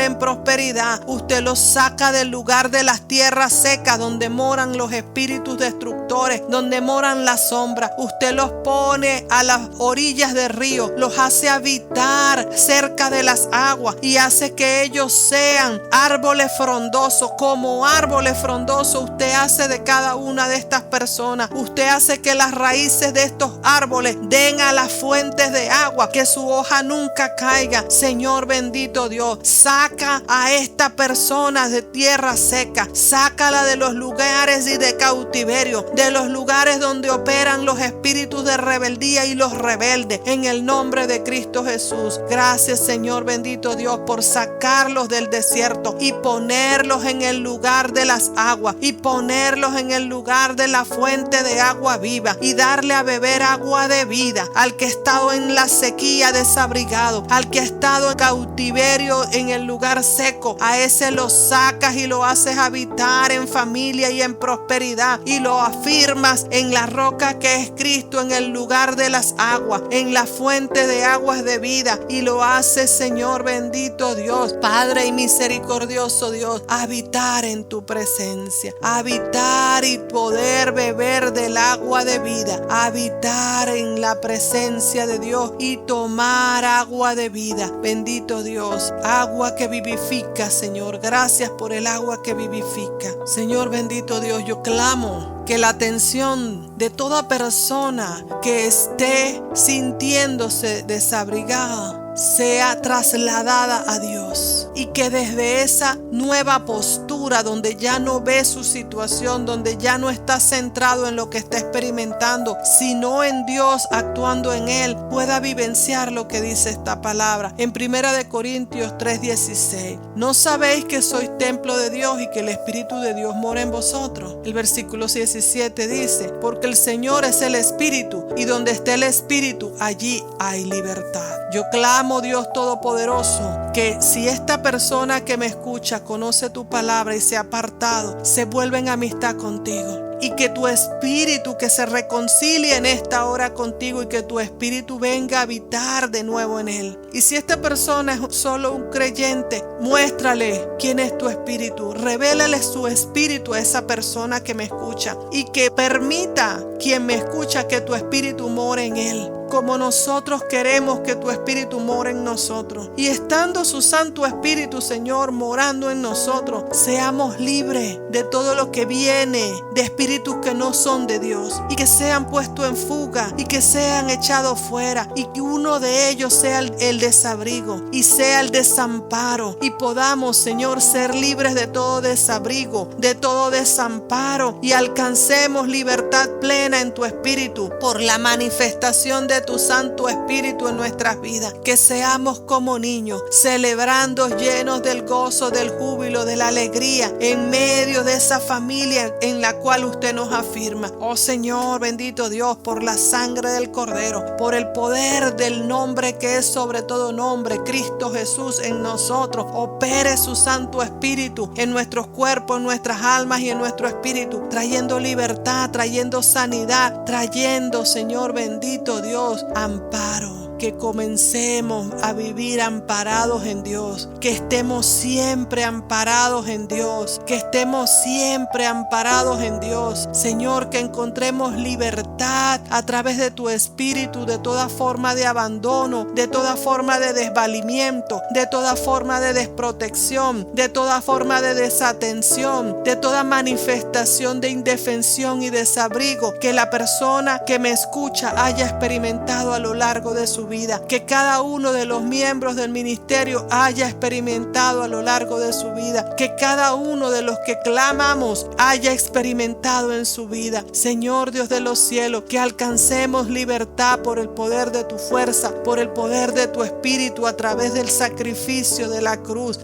en prosperidad. Usted los saca del lugar de las tierras secas donde moran los espíritus destructores, donde moran las sombras. Usted los pone a las orillas del río, los hace habitar cerca de las aguas y hace que ellos sean árboles frondosos. Como árboles frondosos usted hace de cada una de estas personas. Usted hace que las raíces de estos árboles den a las fuentes de agua, que su hoja nunca caiga. Señor bendito Dios, saca a esta persona de tierra seca, sácala de los lugares y de cautiverio, de los lugares donde operan los espíritus de rebeldía y los rebeldes, en el nombre de Cristo Jesús. Gracias, Señor bendito Dios, por sacarlos del desierto y ponerlos en el lugar de las aguas, y ponerlos en el lugar de la fuente de agua viva, y darle a beber agua de vida al que ha estado en la sequía desabrigado, al que ha estado en cautiverio en el lugar seco. A ese lo sacas y lo haces habitar en familia y en prosperidad, y lo afirmas en la roca que es Cristo, en el lugar de las aguas, en la fuente de aguas de vida, y lo haces, Señor bendito Dios, Padre y misericordioso Dios, habitar en tu presencia, habitar y poder beber del agua de vida, habitar en la presencia de Dios y tomar agua de vida. Bendito Dios, agua que vivifica, Señor. Gracias por el agua que vivifica. Señor bendito Dios, yo clamo que la atención de toda persona que esté sintiéndose desabrigada sea trasladada a Dios, y que desde esa nueva postura donde ya no ve su situación, donde ya no está centrado en lo que está experimentando, sino en Dios actuando en él, pueda vivenciar lo que dice esta palabra en 1 Corintios 3:16. ¿No sabéis que sois templo de Dios y que el Espíritu de Dios mora en vosotros? El versículo 17 dice: porque el Señor es el Espíritu, y donde esté el Espíritu, allí hay libertad. Yo clamo, Dios Todopoderoso, que si esta persona que me escucha conoce tu palabra y se ha apartado, se vuelve en amistad contigo, y que tu espíritu, que se reconcilie en esta hora contigo, y que tu espíritu venga a habitar de nuevo en él. Y si esta persona es solo un creyente, muéstrale quién es tu espíritu, revélale su espíritu a esa persona que me escucha, y que permita quien me escucha que tu espíritu more en él. como nosotros queremos que tu Espíritu more en nosotros. Y estando su Santo Espíritu, Señor, morando en nosotros, seamos libres de todo lo que viene de espíritus que no son de Dios, y que sean puestos en fuga y que sean echados fuera, y que uno de ellos sea el desabrigo y sea el desamparo, y podamos, Señor, ser libres de todo desabrigo, de todo desamparo, y alcancemos libertad plena en tu Espíritu por la manifestación de tu Santo Espíritu en nuestras vidas. Que seamos como niños, celebrando llenos del gozo, del júbilo, de la alegría en medio de esa familia en la cual usted nos afirma. Oh Señor, bendito Dios, por la sangre del Cordero, por el poder del nombre que es sobre todo nombre, Cristo Jesús en nosotros, opere su Santo Espíritu en nuestros cuerpos, en nuestras almas y en nuestro espíritu, trayendo libertad, trayendo sanidad, trayendo, Señor bendito Dios, amparo. Que comencemos a vivir amparados en Dios, que estemos siempre amparados en Dios, que estemos siempre amparados en Dios. Señor, que encontremos libertad a través de tu Espíritu de toda forma de abandono, de toda forma de desvalimiento, de toda forma de desprotección, de toda forma de desatención, de toda manifestación de indefensión y desabrigo que la persona que me escucha haya experimentado a lo largo de su vida, que cada uno de los miembros del ministerio haya experimentado a lo largo de su vida, que cada uno de los que clamamos haya experimentado en su vida. Señor Dios de los cielos, que alcancemos libertad por el poder de tu fuerza, por el poder de tu Espíritu a través del sacrificio de la cruz.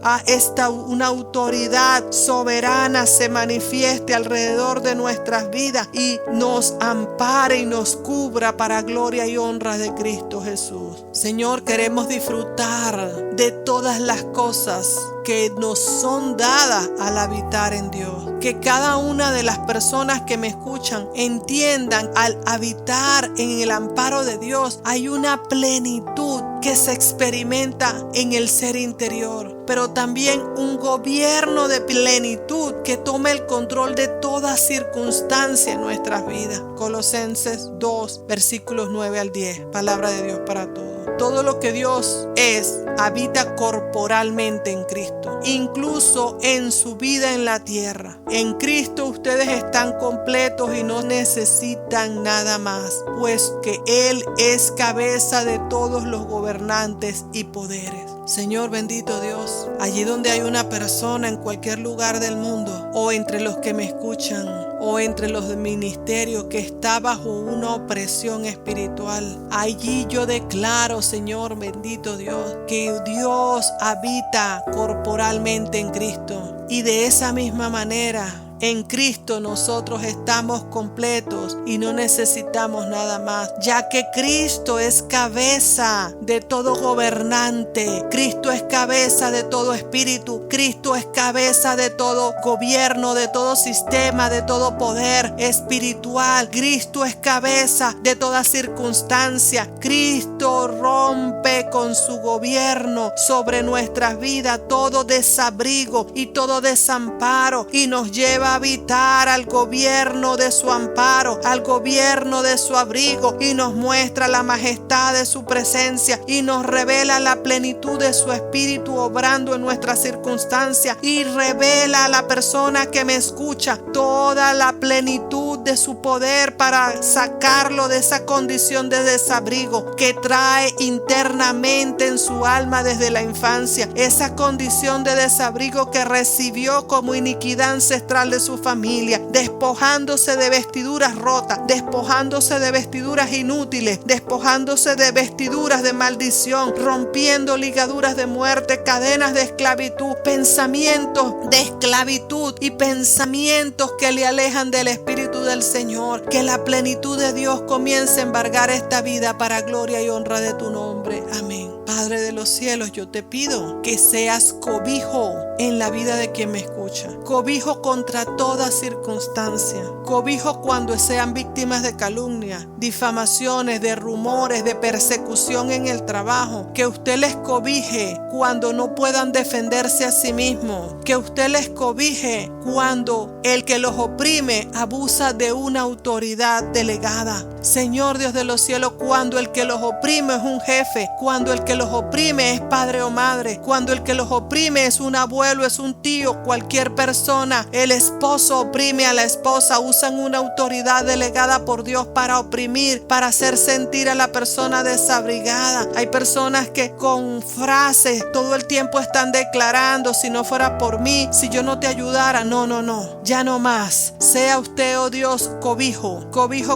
Una autoridad soberana se manifieste alrededor de nuestras vidas y nos ampare y nos cubra para gloria y honra de Cristo Jesús. Señor, queremos disfrutar de todas las cosas que nos son dadas al habitar en Dios. Que cada una de las personas que me escuchan entiendan, al habitar en el amparo de Dios hay una plenitud que se experimenta en el ser interior, pero también un gobierno de plenitud que tome el control de toda circunstancia en nuestras vidas. Colosenses 2, versículos 9 al 10. Palabra de Dios para todos. Todo lo que Dios es, habita corporalmente en Cristo, incluso en su vida en la tierra. En Cristo ustedes están completos y no necesitan nada más, pues que Él es cabeza de todos los gobernantes y poderes. Señor bendito Dios, allí donde hay una persona en cualquier lugar del mundo, o entre los que me escuchan, o entre los del ministerio que está bajo una opresión espiritual, allí yo declaro, Señor bendito Dios, que Dios habita corporalmente en Cristo, y de esa misma manera en Cristo nosotros estamos completos y no necesitamos nada más, ya que Cristo es cabeza de todo gobernante, Cristo es cabeza de todo espíritu, Cristo es cabeza de todo gobierno, de todo sistema, de todo poder espiritual. Cristo es cabeza de toda circunstancia. Cristo rompe con su gobierno sobre nuestras vidas todo desabrigo y todo desamparo y nos lleva a habitar al gobierno de su amparo, al gobierno de su abrigo, y nos muestra la majestad de su presencia y nos revela la plenitud de su Espíritu obrando en nuestras circunstancias, y revela a la persona que me escucha toda la plenitud de su poder para sacarlo de esa condición de desabrigo que trae internamente en su alma desde la infancia, esa condición de desabrigo que recibió como iniquidad ancestral de su familia, despojándose de vestiduras rotas, despojándose de vestiduras inútiles, despojándose de vestiduras de maldición, rompiendo ligaduras de muerte, cadenas de esclavitud, pensamientos de esclavitud y pensamientos que le alejan del Espíritu del Señor. Que la plenitud de Dios comience a embargar esta vida para gloria y honra de tu nombre. Amén. Padre de los cielos, yo te pido que seas cobijo en la vida de quien me escucha. Cobijo contra toda circunstancia. Cobijo cuando sean víctimas de calumnia, difamaciones, de rumores, de persecución en el trabajo. Que usted les cobije cuando no puedan defenderse a sí mismos. Que usted les cobije cuando el que los oprime abusa de una autoridad delegada. Señor Dios de los cielos, cuando el que los oprime es un jefe, cuando el que los oprime es padre o madre, cuando el que los oprime es un abuelo, es un tío, cualquier persona, el esposo oprime a la esposa, usan una autoridad delegada por Dios para oprimir, para hacer sentir a la persona desabrigada. Hay personas que con frases todo el tiempo están declarando: si no fuera por mí, si yo no te ayudara. No, ya no más. Sea usted, oh Dios, cobijo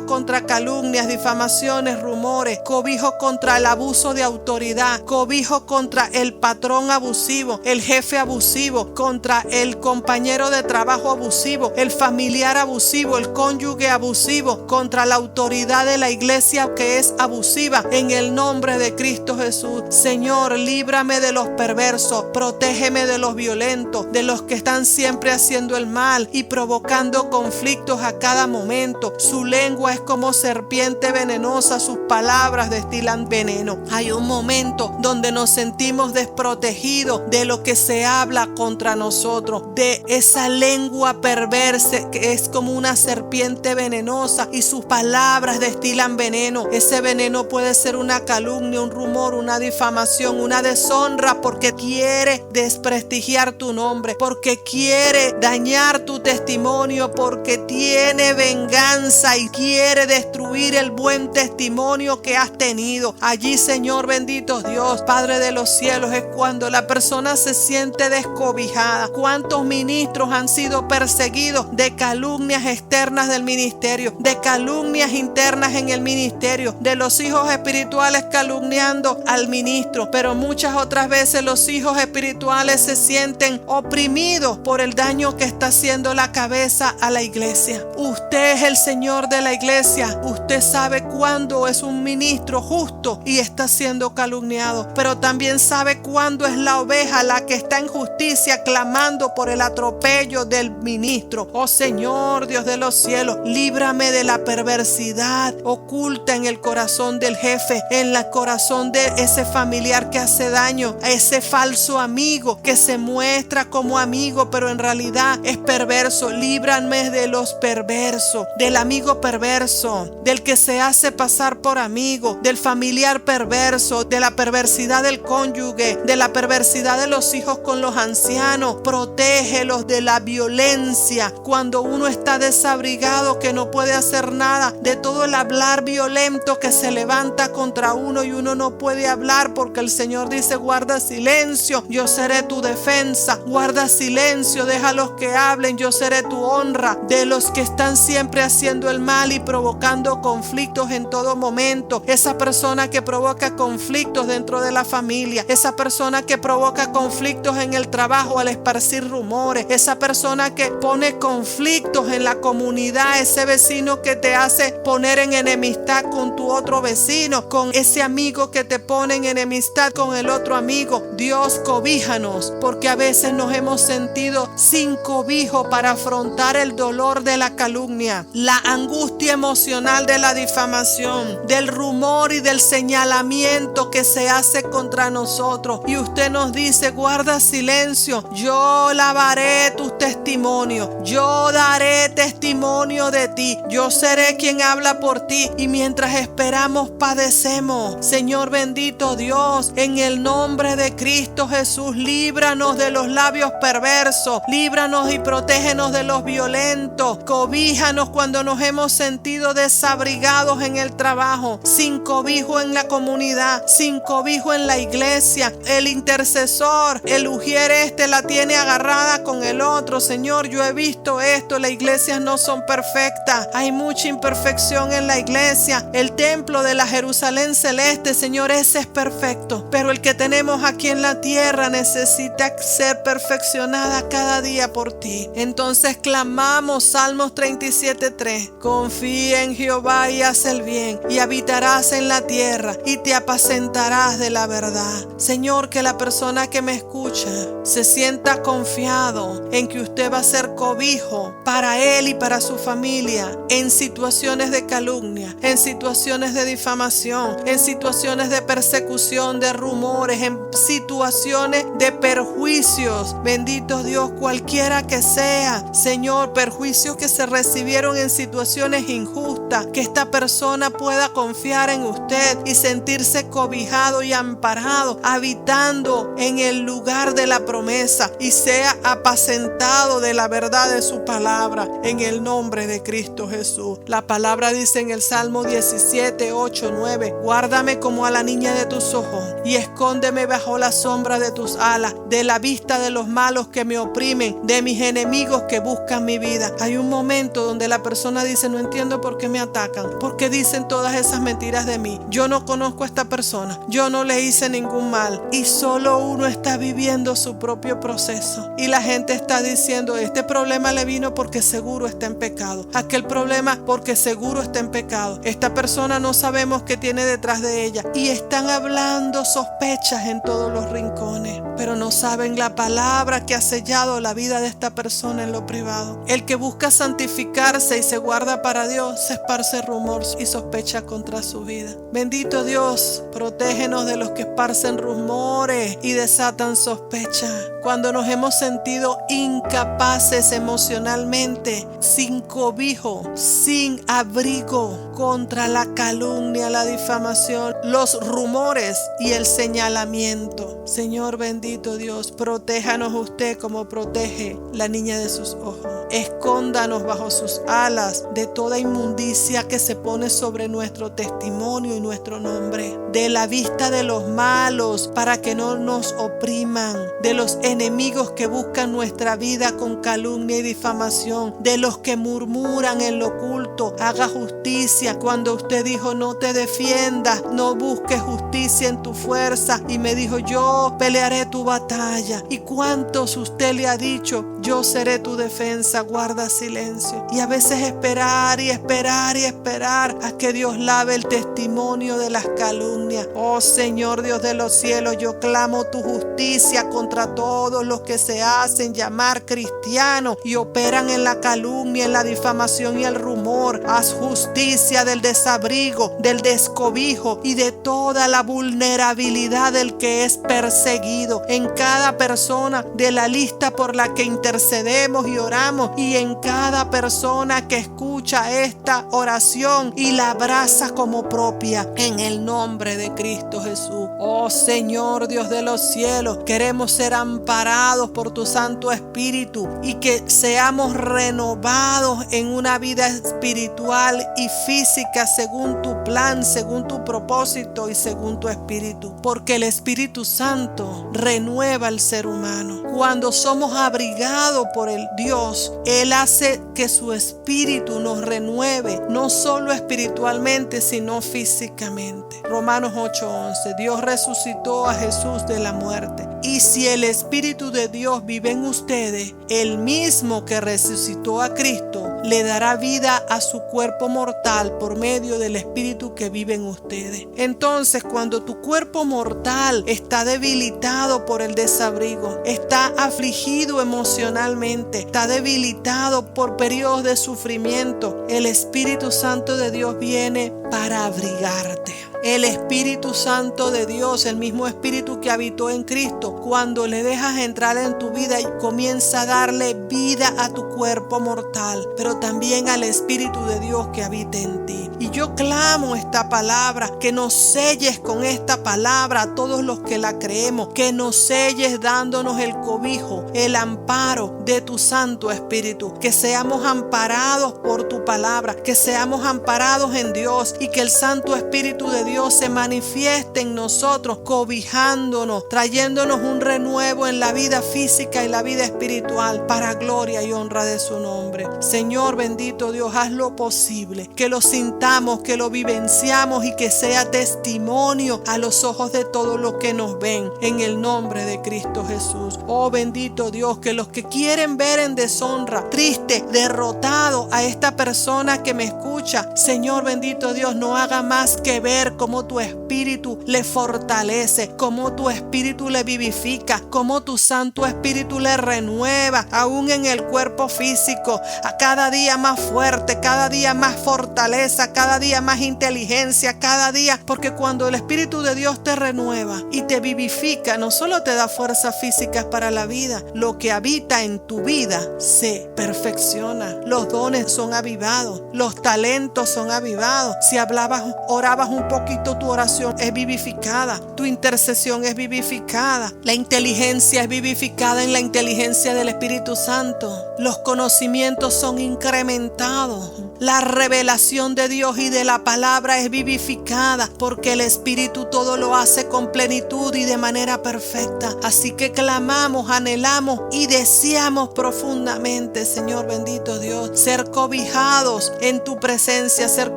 contra calumnias, difamaciones, rumores, cobijo contra el abuso de autoridad, cobijo contra el patrón abusivo, el jefe abusivo, contra el compañero de trabajo abusivo, el familiar abusivo, el cónyuge abusivo, contra la autoridad de la iglesia que es abusiva, en el nombre de Cristo Jesús. Señor, líbrame de los perversos, protégeme de los violentos, de los que están siempre haciendo el mal y provocando conflictos a cada momento. Su lengua es como serpiente venenosa, sus palabras destilan veneno. Hay un momento donde nos sentimos desprotegidos de lo que se habla contra nosotros, de esa lengua perversa que es como una serpiente venenosa y sus palabras destilan veneno. Ese veneno puede ser una calumnia, un rumor, una difamación, una deshonra, porque quiere desprestigiar tu nombre, porque quiere dañar tu testimonio, porque tiene venganza y quiere destruir el buen testimonio que has tenido. Allí, Señor bendito Dios, Padre de los cielos, es cuando la persona se siente descobijada. ¿Cuántos ministros han sido perseguidos de calumnias externas del ministerio, de calumnias internas en el ministerio, de los hijos espirituales calumniando al ministro? Pero muchas otras veces los hijos espirituales se sienten oprimidos por el daño que está haciendo la cabeza a la iglesia. Usted es el Señor de la iglesia. Usted sabe cuándo es un ministro justo y está siendo calumniado, pero también sabe cuándo es la oveja la que está en justicia clamando por el atropello del ministro. Oh Señor Dios de los cielos, líbrame de la perversidad oculta en el corazón del jefe, en el corazón de ese familiar que hace daño, a ese falso amigo que se muestra como amigo pero en realidad es perverso. Líbrame de los perversos, del amigo perverso, del que se hace pasar por amigo, del familiar perverso, de la perversidad del cónyuge, de la perversidad de los hijos con los ancianos. Protégelos de la violencia cuando uno está desabrigado, que no puede hacer nada, de todo el hablar violento que se levanta contra uno y uno no puede hablar, porque el Señor dice: guarda silencio, yo seré tu defensa. Guarda silencio, deja los que hablen, yo seré tu honra. De los que están siempre haciendo el mal y provocando conflictos en todo momento, esa persona que provoca conflictos dentro de la familia, esa persona que provoca conflictos en el trabajo al esparcir rumores, esa persona que pone conflictos en la comunidad, ese vecino que te hace poner en enemistad con tu otro vecino, con ese amigo que te pone en enemistad con el otro amigo. Dios, cobíjanos, porque a veces nos hemos sentido sin cobijo para afrontar el dolor de la calumnia, la angustia emocional de la difamación, del rumor y del señalamiento que se hace contra nosotros. Y usted nos dice: guarda silencio, yo lavaré tus testimonios, yo daré testimonio de ti, yo seré quien habla por ti. Y mientras esperamos, padecemos. Señor bendito Dios, en el nombre de Cristo Jesús, líbranos de los labios perversos, líbranos y protégenos de los violentos. Cobíjanos cuando nos hemos sentido desabrigados en el trabajo, sin cobijo en la comunidad, sin cobijo en la iglesia. El intercesor, el ujier la tiene agarrada con el otro. Señor, yo he visto esto, las iglesias no son perfectas, hay mucha imperfección en la iglesia. El templo de la Jerusalén celeste, Señor, ese es perfecto, pero el que tenemos aquí en la tierra necesita ser perfeccionada cada día por ti. Entonces clamamos Salmos 37:3: confía en Jehová y haz el bien, y habitarás en la tierra, y te apacentará detrás de la verdad. Señor, que la persona que me escucha se sienta confiado en que usted va a ser cobijo para él y para su familia en situaciones de calumnia, en situaciones de difamación, en situaciones de persecución, de rumores, en situaciones de perjuicios. Bendito Dios, cualquiera que sea, Señor, perjuicios que se recibieron en situaciones injustas, que esta persona pueda confiar en usted y sentirse cobijado y amparado, habitando en el lugar de la promesa, y sea apacentado de la verdad de su palabra, en el nombre de Cristo Jesús. La palabra dice en el Salmo 17, 8, 9: guárdame como a la niña de tus ojos y escóndeme bajo la sombra de tus alas, de la vista de los malos que me oprimen, de mis enemigos que buscan mi vida. Hay un momento donde la persona dice: no entiendo por qué me atacan, por qué dicen todas esas mentiras de mí. Yo no conozco a esta persona, yo no le hice ningún mal. Y solo uno está viviendo su propio proceso, y la gente está diciendo: este problema le vino porque seguro está en pecado, aquel problema porque seguro está en pecado, esta persona no sabemos qué tiene detrás de ella, y están hablando sospechas en todos los rincones, pero no saben la palabra que ha sellado la vida de esta persona en lo privado. El que busca santificarse y se guarda para Dios, se esparce rumor y sospecha contra su vida. Bendito Dios, protégenos de los que esparcen rumores y desatan sospecha. Cuando nos hemos sentido incapaces emocionalmente, sin cobijo, sin abrigo contra la calumnia, la difamación, los rumores y el señalamiento. Señor bendito Dios, protéjanos usted como protege la niña de sus ojos. Escóndanos bajo sus alas de toda inmundicia que se pone sobre nuestro testimonio y nuestro nombre, de la vista de los malos para que no nos opriman, de los enemigos que buscan nuestra vida con calumnia y difamación, de los que murmuran en lo oculto. Haga justicia cuando usted dijo: no te defiendas, no busques justicia en tu fuerza, y me dijo: yo pelearé tu batalla. ¿Y cuántos usted le ha dicho: yo seré tu defensa? Guarda silencio. Y a veces esperar y esperar y esperar a que Dios lave el testimonio de las calumnias. Oh Señor Dios de los cielos, yo clamo tu justicia contra todos los que se hacen llamar cristianos y operan en la calumnia, en la difamación y el rumor. Haz justicia del desabrigo, del descobijo y de toda la vulnerabilidad del que es perseguido, en cada persona de la lista por la que intercedemos y oramos, y en cada persona que escucha esta oración y la abraza como propia, en el nombre de Cristo Jesús. Oh Señor Dios de los cielos, queremos ser amparados por tu Santo Espíritu y que seamos renovados en una vida espiritual y física según tu plan, según tu propósito y según tu Espíritu, porque el Espíritu Santo renueva al ser humano. Cuando somos abrigados por el Dios, Él hace que su Espíritu nos renueve, no solo espiritualmente, sino físicamente. Romanos 8:11: Dios resucitó a Jesús de la muerte, y si el Espíritu de Dios vive en ustedes, el mismo que resucitó a Cristo le dará vida a su cuerpo mortal por medio del Espíritu que vive en ustedes. Entonces, cuando tu cuerpo mortal está debilitado por el desabrigo, está afligido emocionalmente, está debilitado por periodos de sufrimiento, el Espíritu Santo de Dios viene para abrigarte. El Espíritu Santo de Dios, el mismo Espíritu que habitó en Cristo, cuando le dejas entrar en tu vida y comienza a darle vida a tu cuerpo mortal, pero también al Espíritu de Dios que habita en ti. Y yo clamo esta palabra, que nos selles con esta palabra a todos los que la creemos, que nos selles dándonos el cobijo, el amparo de tu Santo Espíritu, que seamos amparados por tu palabra, que seamos amparados en Dios y que el Santo Espíritu de Dios se manifieste en nosotros, cobijándonos, trayéndonos un renuevo en la vida física y la vida espiritual, para gloria y honra de su nombre. nombre. Señor bendito Dios, haz lo posible, que lo sintamos, que lo vivenciamos y que sea testimonio a los ojos de todos los que nos ven, en el nombre de Cristo Jesús. Oh bendito Dios, que los que quieren ver en deshonra, triste, derrotado a esta persona que me escucha, Señor bendito Dios, no haga más que ver cómo tu Espíritu le fortalece, cómo tu Espíritu le vivifica, cómo tu Santo Espíritu le renueva, aún en el cuerpo físico, a cada día más fuerte, cada día más fortaleza, cada día más inteligencia, cada día, porque cuando el Espíritu de Dios te renueva y te vivifica, no solo te da fuerzas físicas para la vida, lo que habita en tu vida se perfecciona, los dones son avivados, los talentos son avivados. Si hablabas, orabas un poquito, tu oración es vivificada, tu intercesión es vivificada, la inteligencia es vivificada en la inteligencia del Espíritu Santo, los conocimientos son incrementados, la revelación de Dios y de la palabra es vivificada, porque el Espíritu todo lo hace con plenitud y de manera perfecta. Así que clamamos, anhelamos y deseamos profundamente, Señor bendito Dios, ser cobijados en tu presencia, ser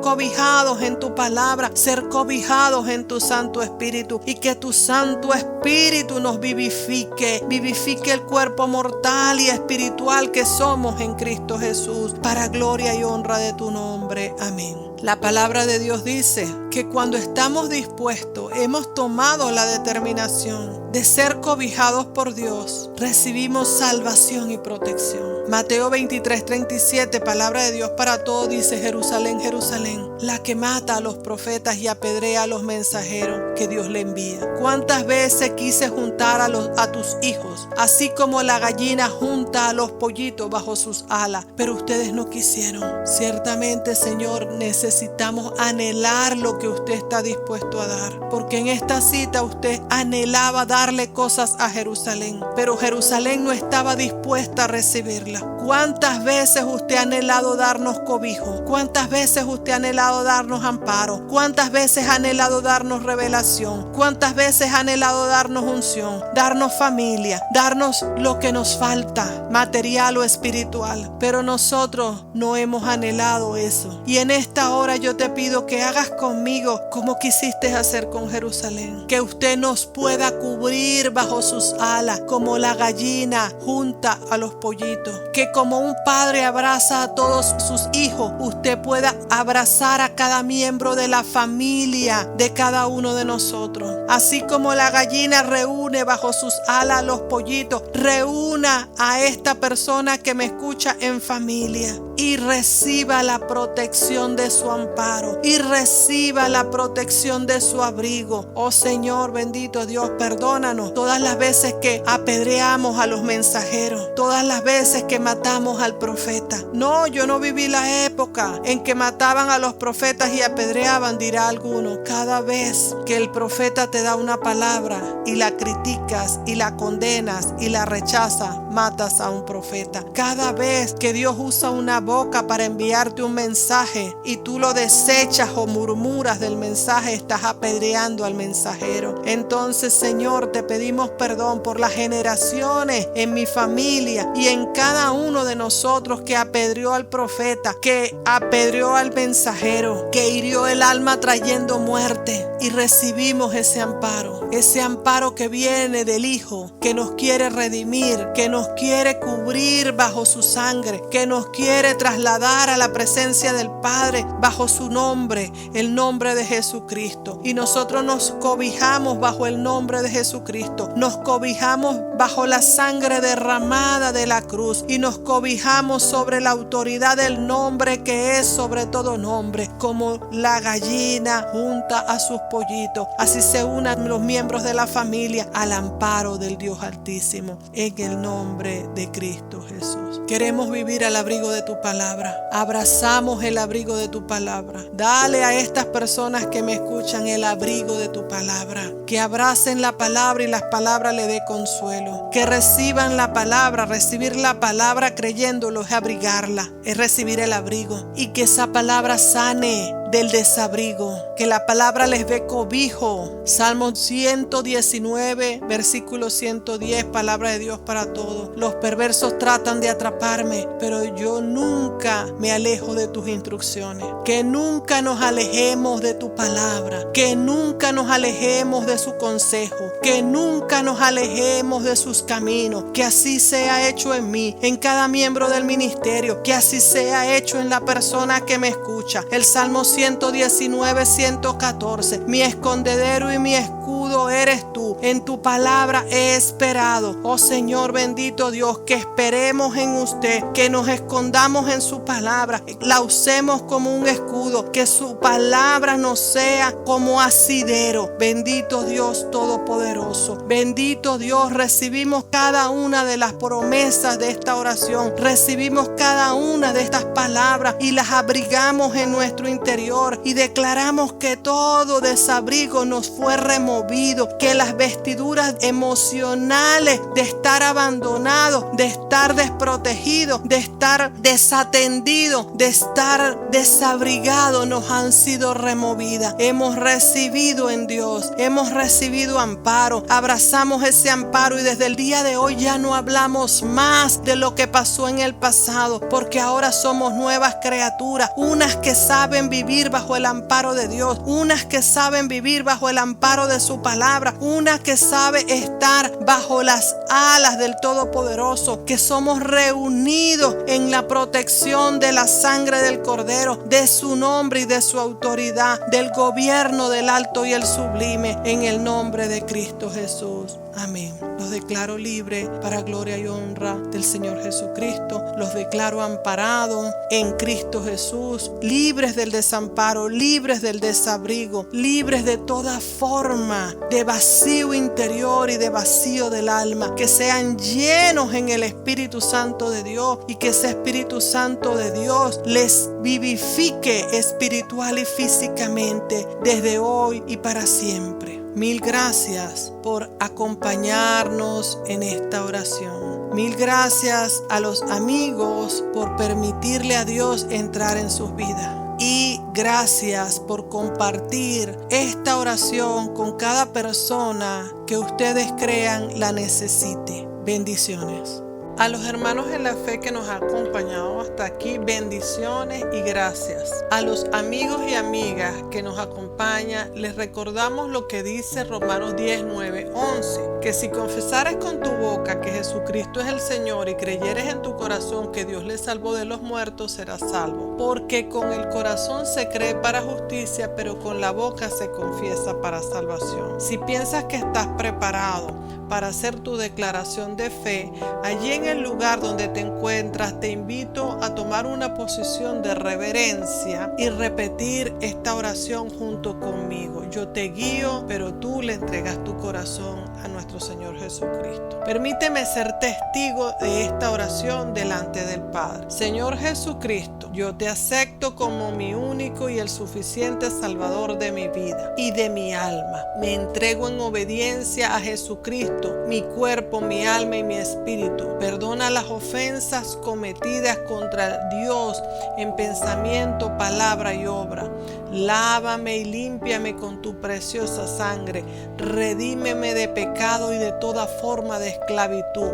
cobijados en tu palabra, ser cobijados en tu Santo Espíritu, y que tu Santo Espíritu nos vivifique el cuerpo mortal y espiritual que somos en Cristo Jesús, para gloria y honra de tu nombre. Amén. La palabra de Dios dice que cuando estamos dispuestos, hemos tomado la determinación de ser cobijados por Dios, recibimos salvación y protección. Mateo 23:37, palabra de Dios para todos, dice: Jerusalén, Jerusalén, la que mata a los profetas y apedrea a los mensajeros que Dios le envía. ¿Cuántas veces quise juntar a tus hijos, así como la gallina junta a los pollitos bajo sus alas, pero ustedes no quisieron? Ciertamente, Señor, necesitamos anhelar lo que usted está dispuesto a dar, porque en esta cita usted anhelaba darle cosas a Jerusalén, pero Jerusalén no estaba dispuesta a recibirla. ¿Cuántas veces usted ha anhelado darnos cobijo? ¿Cuántas veces usted ha anhelado darnos amparo? ¿Cuántas veces ha anhelado darnos revelación? ¿Cuántas veces ha anhelado darnos unción, darnos familia, darnos lo que nos falta, material o espiritual? Pero nosotros no hemos anhelado eso. Y en esta hora yo te pido que hagas conmigo como quisiste hacer con Jerusalén, que usted nos pueda cubrir bajo sus alas como la gallina junta a los pollitos, que como un padre abraza a todos sus hijos, usted pueda abrazar a cada miembro de la familia de cada uno de nosotros. Así como la gallina reúne bajo sus alas a los pollitos, reúna a esta persona que me escucha en familia y reciba la protección de su amparo y reciba la protección de su abrigo. Oh Señor bendito Dios, perdónanos todas las veces que apedreamos a los mensajeros, todas las veces que matamos al profeta. No, yo no viví la época en que mataban a los profetas y apedreaban, dirá alguno. Cada vez que el profeta te da una palabra y la criticas y la condenas y la rechazas, matas a un profeta. Cada vez que Dios usa una boca para enviarte un mensaje y tú lo desechas o murmuras del mensaje, estás apedreando al mensajero. Entonces, Señor, te pedimos perdón por las generaciones en mi familia y en cada uno de nosotros que apedreó al profeta, que apedreó al mensajero, que hirió el alma trayendo muerte, y recibimos ese amparo que viene del Hijo, que nos quiere redimir, que nos quiere cubrir bajo su sangre, que nos quiere trasladar a la presencia del Padre bajo su nombre, el nombre de Jesucristo. Y nosotros nos cobijamos bajo el nombre de Jesucristo, nos cobijamos bajo la sangre derramada de la cruz y nos cobijamos sobre la autoridad del nombre que es sobre todo nombre. Como la gallina junta a sus pollitos, así se unan los miembros de la familia al amparo del Dios Altísimo, en el nombre de Cristo Jesús. Queremos vivir al abrigo de tu palabra, abrazamos el abrigo de tu palabra. Dale a estas personas que me escuchan el abrigo de tu palabra, que abracen la palabra y las palabras le dé consuelo, que reciban la palabra. Recibir la palabra creyéndolo es abrigarla, es recibir el abrigo, y que esa palabra sane, del desabrigo, que la palabra les dé cobijo. Salmo 119, versículo 110, palabra de Dios para todos. Los perversos tratan de atraparme, pero yo nunca me alejo de tus instrucciones. Que nunca nos alejemos de tu palabra, que nunca nos alejemos de su consejo, que nunca nos alejemos de sus caminos. Que así sea hecho en mí, en cada miembro del ministerio, que así sea hecho en la persona que me escucha. El Salmo 119, 114, mi escondedero y mi escudo eres tú, en tu palabra he esperado. Oh Señor bendito Dios, que esperemos en usted, que nos escondamos en su palabra, la usemos como un escudo, que su palabra nos sea como asidero. Bendito Dios todopoderoso, bendito Dios, recibimos cada una de las promesas de esta oración, recibimos cada una de estas palabras y las abrigamos en nuestro interior y declaramos que todo desabrigo nos fue removido, que las vestiduras emocionales de estar abandonado, de estar desprotegido, de estar desatendido, de estar desabrigado nos han sido removidas. Hemos recibido en Dios, hemos recibido amparo, abrazamos ese amparo y desde el día de hoy ya no hablamos más de lo que pasó en el pasado, porque ahora somos nuevas criaturas, unas que saben vivir bajo el amparo de Dios, unas que saben vivir bajo el amparo de su palabra, una que sabe estar bajo las alas del Todopoderoso, que somos reunidos en la protección de la sangre del Cordero, de su nombre y de su autoridad, del gobierno del alto y el sublime, en el nombre de Cristo Jesús. Amén. Los declaro libres para gloria y honra del Señor Jesucristo. Los declaro amparados en Cristo Jesús, libres del desamparo, libres del desabrigo, libres de toda forma de vacío interior y de vacío del alma. Que sean llenos en el Espíritu Santo de Dios y que ese Espíritu Santo de Dios les vivifique espiritual y físicamente desde hoy y para siempre. Mil gracias por acompañarnos en esta oración. Mil gracias a los amigos por permitirle a Dios entrar en sus vidas. Y gracias por compartir esta oración con cada persona que ustedes crean la necesite. Bendiciones. A los hermanos en la fe que nos han acompañado hasta aquí, bendiciones y gracias. A los amigos y amigas que nos acompañan, les recordamos lo que dice Romanos 10, 9, 11, que si confesares con tu boca que Jesucristo es el Señor y creyeres en tu corazón que Dios le salvó de los muertos, serás salvo. Porque con el corazón se cree para justicia, pero con la boca se confiesa para salvación. Si piensas que estás preparado para hacer tu declaración de fe, allí en el lugar donde te encuentras, te invito a tomar una posición de reverencia y repetir esta oración junto conmigo. Yo te guío, pero tú le entregas tu corazón a nuestro Señor Jesucristo. Permíteme ser testigo de esta oración delante del Padre. Señor Jesucristo, yo te acepto como mi único y el suficiente Salvador de mi vida y de mi alma. Me entrego en obediencia a Jesucristo, mi cuerpo, mi alma y mi espíritu. Perdona las ofensas cometidas contra Dios en pensamiento, palabra y obra. Lávame y límpiame con tu preciosa sangre. Redímeme de pecado y de toda forma de esclavitud.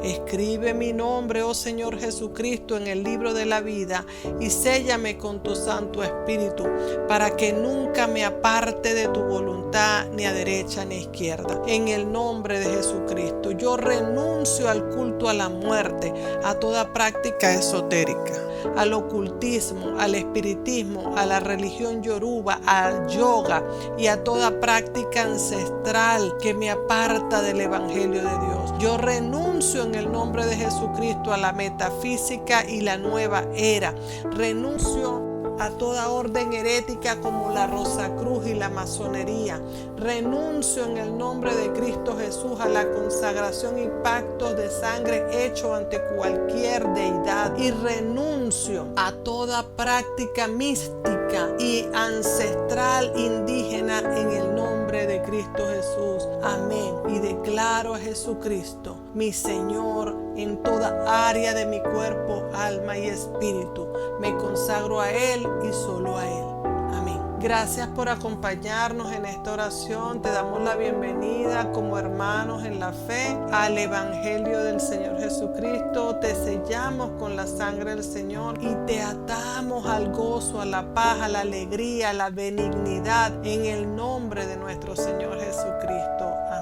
Escribe mi nombre, oh Señor Jesucristo, en el libro de la vida y séllame con tu Santo Espíritu, para que nunca me aparte de tu voluntad, ni a derecha ni a izquierda. En el nombre de Jesucristo, yo renuncio al culto a la muerte, a toda práctica esotérica, al ocultismo, al espiritismo, a la religión yoruba, al yoga y a toda práctica ancestral que me aparta del Evangelio de Dios. Yo renuncio en el nombre de Jesucristo a la metafísica y la nueva era. Renuncio a toda orden herética como la Rosacruz y la masonería. Renuncio en el nombre de Cristo Jesús a la consagración y pactos de sangre hecho ante cualquier deidad. Y renuncio a toda práctica mística y ancestral indígena en el nombre de Cristo Jesús. Amén. Y declaro a Jesucristo, mi Señor, en toda área de mi cuerpo, alma y espíritu. Me consagro a Él y solo a Él. Amén. Gracias por acompañarnos en esta oración. Te damos la bienvenida como hermanos en la fe al Evangelio del Señor Jesucristo. Te sellamos con la sangre del Señor y te atamos al gozo, a la paz, a la alegría, a la benignidad en el nombre de nuestro Señor Jesucristo.